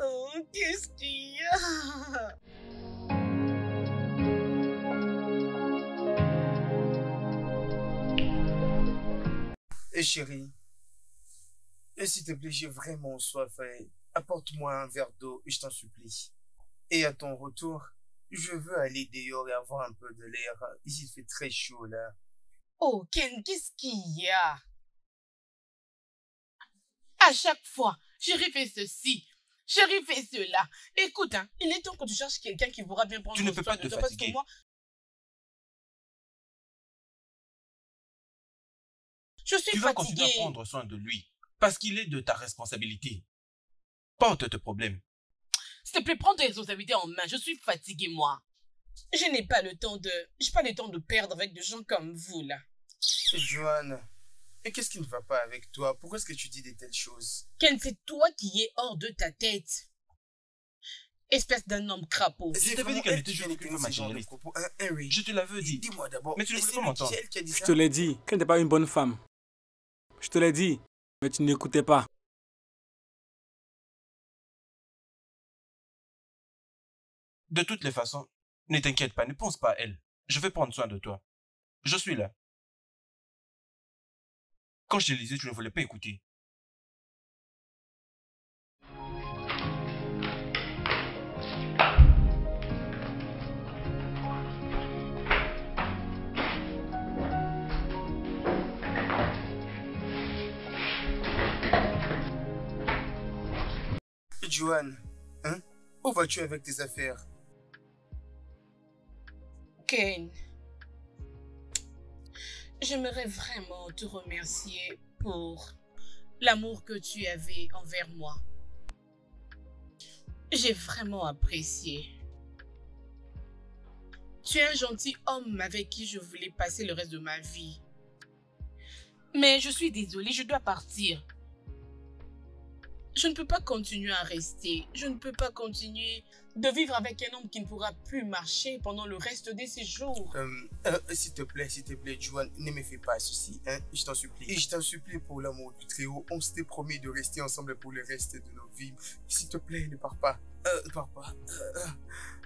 Oh, qu'est-ce qu'il y a? Et chérie, s'il te plaît, j'ai vraiment soif. Apporte-moi un verre d'eau, je t'en supplie. Et à ton retour, je veux aller dehors et avoir un peu de l'air. Ici, il fait très chaud, là. Oh, Ken, qu'est-ce qu'il y a? À chaque fois, chérie fait ceci, chérie fait cela. Écoute, hein, il est temps que tu cherches quelqu'un qui pourra bien prendre Tu ne peux soin pas de te toi parce que fatiguer. moi, je suis Tu vas continuer à fatiguée. prendre soin de lui. Parce qu'il est de ta responsabilité. Porte tes problèmes. S'il te plaît, prends tes responsabilités en main. Je suis fatiguée, moi. Je n'ai pas le temps de perdre avec des gens comme vous, là. Joanne, et qu'est-ce qui ne va pas avec toi? Pourquoi est-ce que tu dis de telles choses? Ken, c'est toi qui es hors de ta tête. Espèce d'un homme crapaud. Je t'avais dit qu'elle était jolie qu'une matérialiste. Henry, Je te l'avais dit. dis-moi d'abord. Mais tu ne voulais pas m'entendre. C'est elle qui a dit Je ça? te l'ai dit qu'elle n'est pas une bonne femme. Je te l'ai dit, mais tu n'écoutais pas. De toutes les façons, ne t'inquiète pas, ne pense pas à elle. Je vais prendre soin de toi. Je suis là. Quand je te disais, tu ne voulais pas écouter. Joanne, hein? Où vas-tu avec tes affaires? Ken, j'aimerais vraiment te remercier pour l'amour que tu avais envers moi. J'ai vraiment apprécié. Tu es un gentil homme avec qui je voulais passer le reste de ma vie. Mais je suis désolée, je dois partir. Je ne peux pas continuer à rester. Je ne peux pas continuer de vivre avec un homme qui ne pourra plus marcher pendant le reste de ses jours. S'il te plaît, Juan, ne me fais pas ceci, hein, je t'en supplie. Et je t'en supplie pour l'amour du Très-Haut, on s'était promis de rester ensemble pour le reste de nos vies. S'il te plaît, ne pars pas.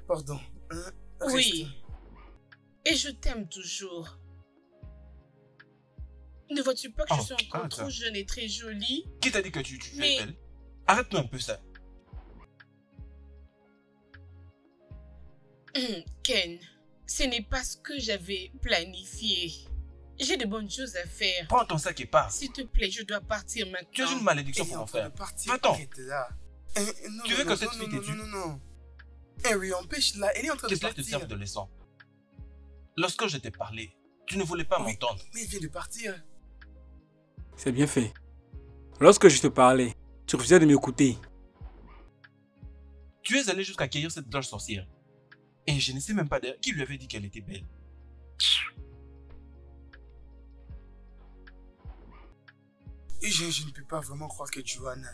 Pardon. Reste. Oui. Et je t'aime toujours. Ne vois-tu pas que je suis encore trop jeune et très jolie? Qui t'a dit que tu es belle? Arrête-nous un peu ça. Ken, ce n'est pas ce que j'avais planifié. J'ai de bonnes choses à faire. Prends ton sac et pars. S'il te plaît, je dois partir maintenant. Tu as une malédiction pour mon frère. Va-t'en. Tu veux que cette fille t'ait tué? Non. Harry, empêche-la, elle est en train de Qu'est-ce que partir. te serve de leçon? Lorsque je t'ai parlé, tu ne voulais pas m'entendre. Mais elle vient de partir. C'est bien fait. Lorsque je te parlais, tu refusais de m'écouter. Tu es allé jusqu'à cueillir cette blanche sorcière. Et je ne sais même pas d'ailleurs qui lui avait dit qu'elle était belle. Je ne peux pas vraiment croire que Joanna,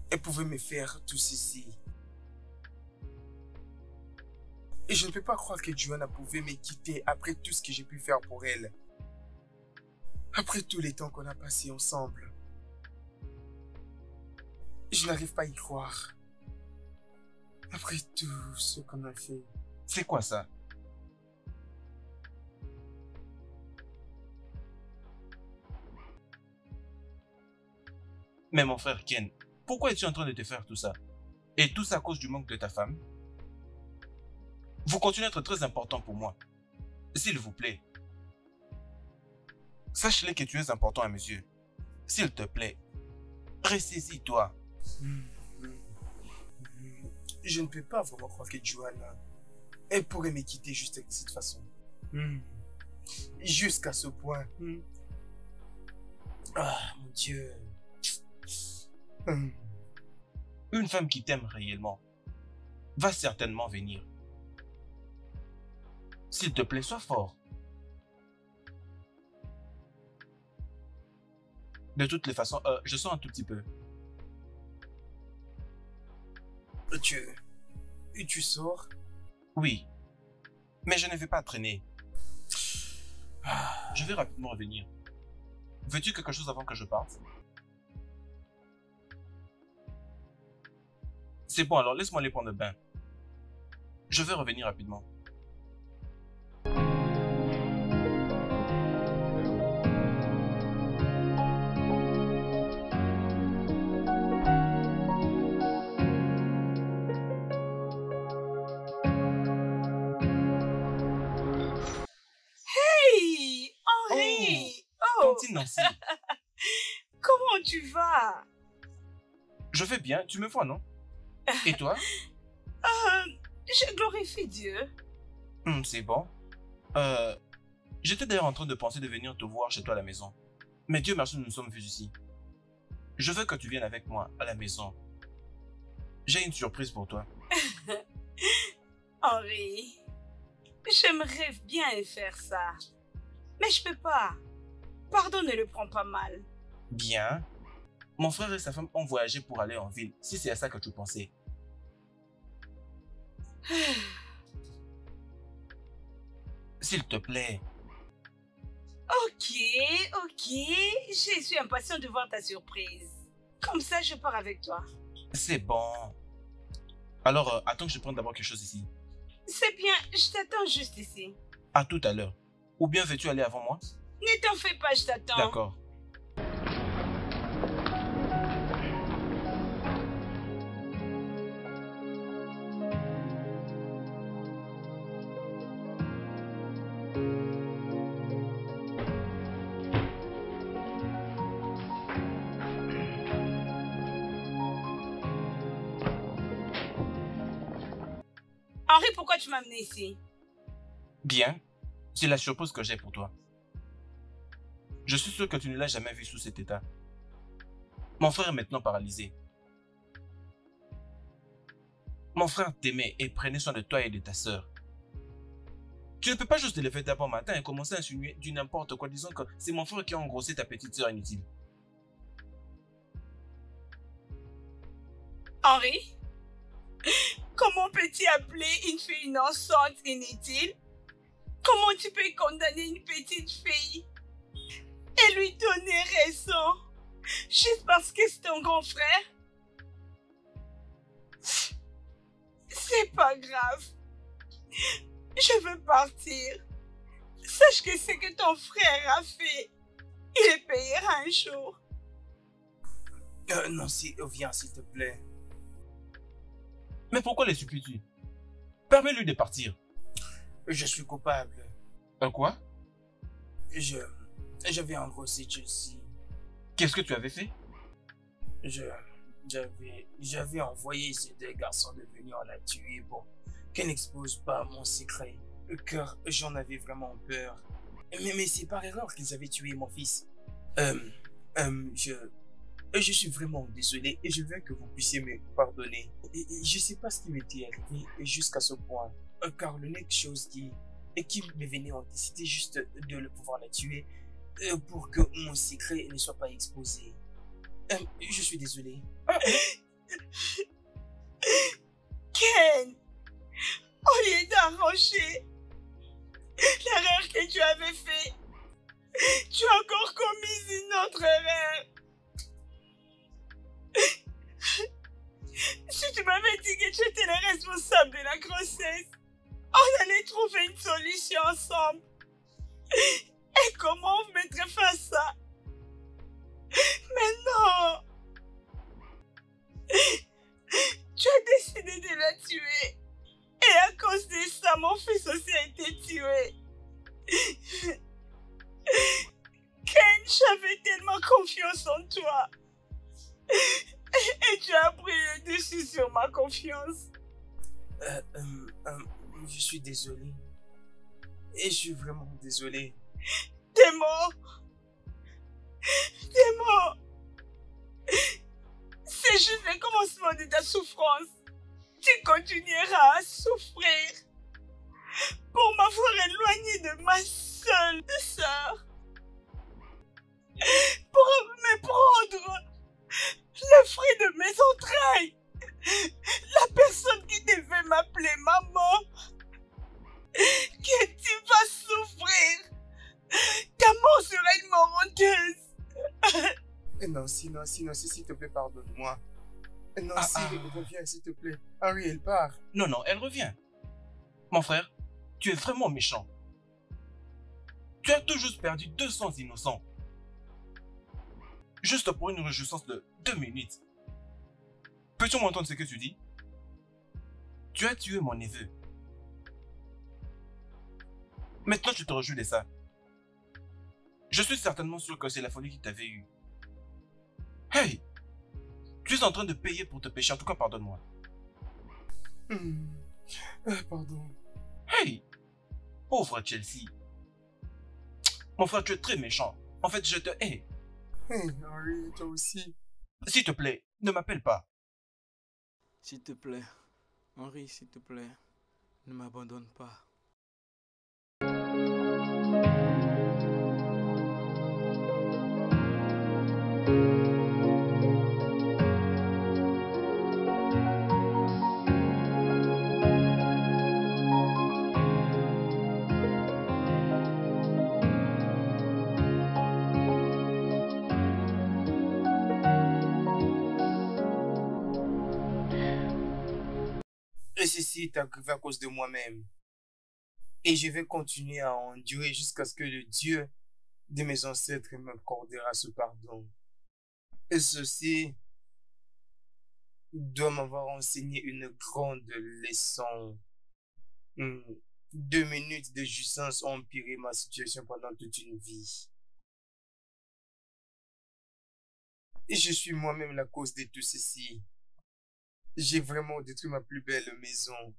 elle pouvait me faire tout ceci. Et je ne peux pas croire que Joanna pouvait me quitter après tout ce que j'ai pu faire pour elle. Après tous les temps qu'on a passé ensemble. Je n'arrive pas à y croire. Après tout ce qu'on a fait. C'est quoi ça? Mais mon frère Ken, pourquoi es-tu en train de te faire tout ça? Et tout ça à cause du manque de ta femme? Vous continuez à être très important pour moi. S'il vous plaît. Sache-le que tu es important à mes yeux. S'il te plaît, ressaisis-toi. Je ne peux pas vraiment croire que Joanna, elle pourrait me quitter juste de cette façon. Jusqu'à ce point. Ah, mon Dieu. Une femme qui t'aime réellement va certainement venir. S'il te plaît, sois fort. De toutes les façons, je sens un tout petit peu. Tu sors? Oui. Mais je ne vais pas traîner. Je vais rapidement revenir. Veux-tu quelque chose avant que je parte? C'est bon, alors laisse-moi aller prendre le bain. Je vais revenir rapidement. Hey, Henri! Oh, Tantine Nancy, comment tu vas? je vais bien, tu me vois, non? Et toi? Je glorifie Dieu. C'est bon. J'étais d'ailleurs en train de penser de venir te voir chez toi à la maison. Mais Dieu merci, nous nous sommes vus ici. Je veux que tu viennes avec moi à la maison. J'ai une surprise pour toi. Henri, j'aimerais bien faire ça. Mais je peux pas. Pardon, ne le prends pas mal. Bien. Mon frère et sa femme ont voyagé pour aller en ville, si c'est à ça que tu pensais. S'il te plaît. Ok. Je suis impatient de voir ta surprise. Comme ça, je pars avec toi. C'est bon. Alors, attends que je prenne d'abord quelque chose ici. C'est bien, je t'attends juste ici. À tout à l'heure. Ou bien veux-tu aller avant moi? Ne t'en fais pas, je t'attends. D'accord. Henri, pourquoi tu m'as amené ici? Bien. C'est la surprise que j'ai pour toi. Je suis sûr que tu ne l'as jamais vu sous cet état. Mon frère est maintenant paralysé. Mon frère t'aimait et prenait soin de toi et de ta sœur. Tu ne peux pas juste te lever d'un bon matin et commencer à insinuer du n'importe quoi, disant que c'est mon frère qui a engrossé ta petite sœur inutile. Henri, comment peux-tu appeler une fille innocente inutile? Comment tu peux condamner une petite fille et lui donner raison juste parce que c'est ton grand frère? C'est pas grave. Je veux partir. Sache que ce que ton frère a fait, il le payera un jour. Nancy, viens s'il te plaît. Mais pourquoi les supplies-tu? Permets-lui de partir. Je suis coupable. Quoi? J'avais engrossé Chelsea. Qu'est-ce que tu avais fait? J'avais envoyé ces deux garçons de venir la tuer pour qu'elle n'expose pas mon secret. Car j'en avais vraiment peur. Mais c'est par erreur qu'ils avaient tué mon fils. Je suis vraiment désolé et je veux que vous puissiez me pardonner. Je sais pas ce qui m'était arrivé jusqu'à ce point. Car l'unique chose qui me venait en tête, c'était juste de pouvoir la tuer pour que mon secret ne soit pas exposé. Je suis désolé. Ken, au lieu d'arranger l'erreur que tu avais fait, tu as encore commis une autre erreur. Si tu m'avais dit que tu étais le responsable de la grossesse, on allait trouver une solution ensemble. Et comment on mettrait fin à ça? Mais non! Tu as décidé de la tuer. Et à cause de ça, mon fils aussi a été tué. Ken, j'avais tellement confiance en toi. Et tu as pris le dessus sur ma confiance. Je suis désolé. Et je suis vraiment désolé. T'es mort. T'es mort. C'est juste le commencement de ta souffrance. Tu continueras à souffrir pour m'avoir éloigné de ma seule sœur. Pour me prendre le fruit de mes entrailles. La personne qui devait m'appeler maman. Que tu vas souffrir. Ta mort sera une mort honteuse. Nancy, s'il te plaît, pardonne-moi. Nancy, reviens, s'il te plaît. Henri, elle part. Non, elle revient. Mon frère, tu es vraiment méchant. Tu as tout juste perdu 200 innocents. Juste pour une réjouissance de 2 minutes. Peux-tu m'entendre ce que tu dis? Tu as tué mon neveu. Maintenant, tu te réjouis de ça. Je suis certainement sûr que c'est la folie qui t'avait eu. Hey! Tu es en train de payer pour te pécher. En tout cas, pardonne-moi. Pardon. Hey! Pauvre Chelsea. Mon frère, tu es très méchant. En fait, je te hais. Hey, Henri, toi aussi. S'il te plaît, ne m'appelle pas. S'il te plaît, Henri, s'il te plaît, ne m'abandonne pas. Et ceci est arrivé à cause de moi-même. Et je vais continuer à endurer jusqu'à ce que le Dieu de mes ancêtres m'accordera ce pardon. Et ceci doit m'avoir enseigné une grande leçon. 2 minutes de jouissance ont empiré ma situation pendant toute une vie. Et je suis moi-même la cause de tout ceci. J'ai vraiment détruit ma plus belle maison.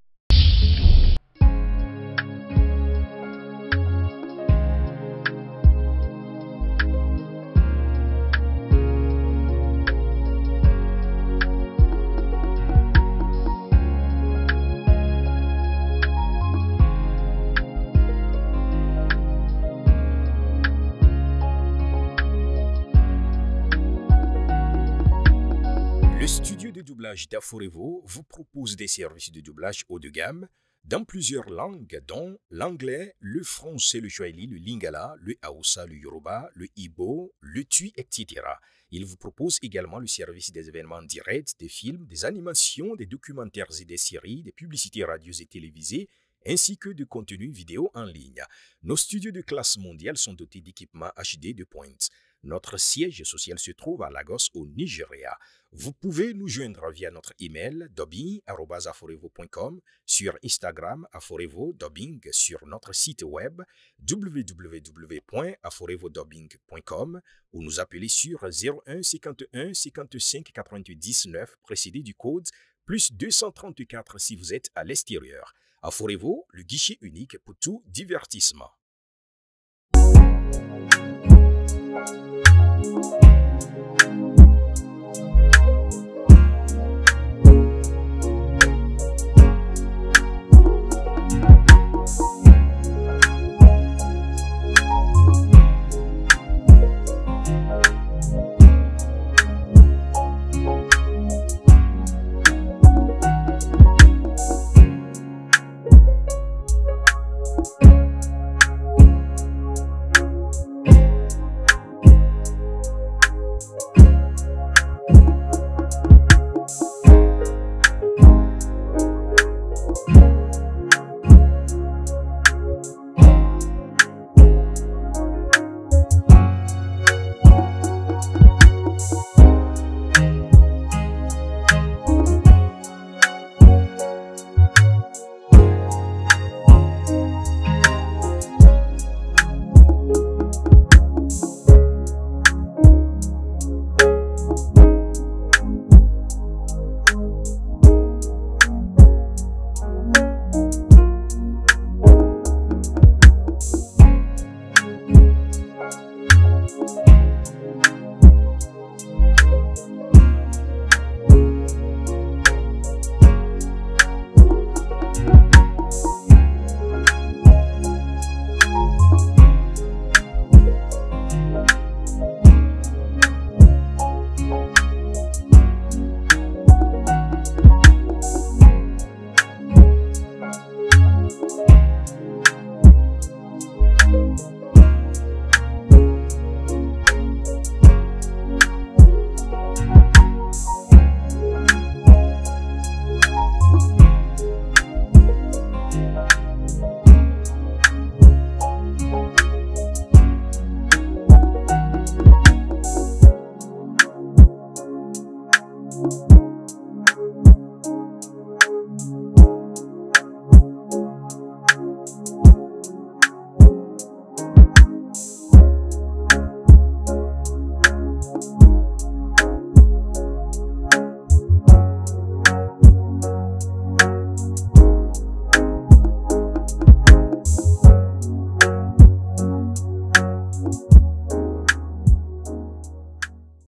doublage d'Aforevo vous propose des services de doublage haut de gamme dans plusieurs langues, dont l'anglais, le français, le swahili, le lingala, le hausa, le yoruba, le ibo, le tui, etc. Il vous propose également le service des événements directs, des films, des animations, des documentaires et des séries, des publicités radios et télévisées, ainsi que de contenus vidéo en ligne. Nos studios de classe mondiale sont dotés d'équipements HD de pointe. Notre siège social se trouve à Lagos, au Nigeria. Vous pouvez nous joindre via notre email dubbing@aforevo.com, sur Instagram aforevo-dubbing, sur notre site web www.aforevodubbing.com ou nous appeler sur 01 51 55 99 précédé du code plus 234 si vous êtes à l'extérieur. Aforevo, le guichet unique pour tout divertissement. you.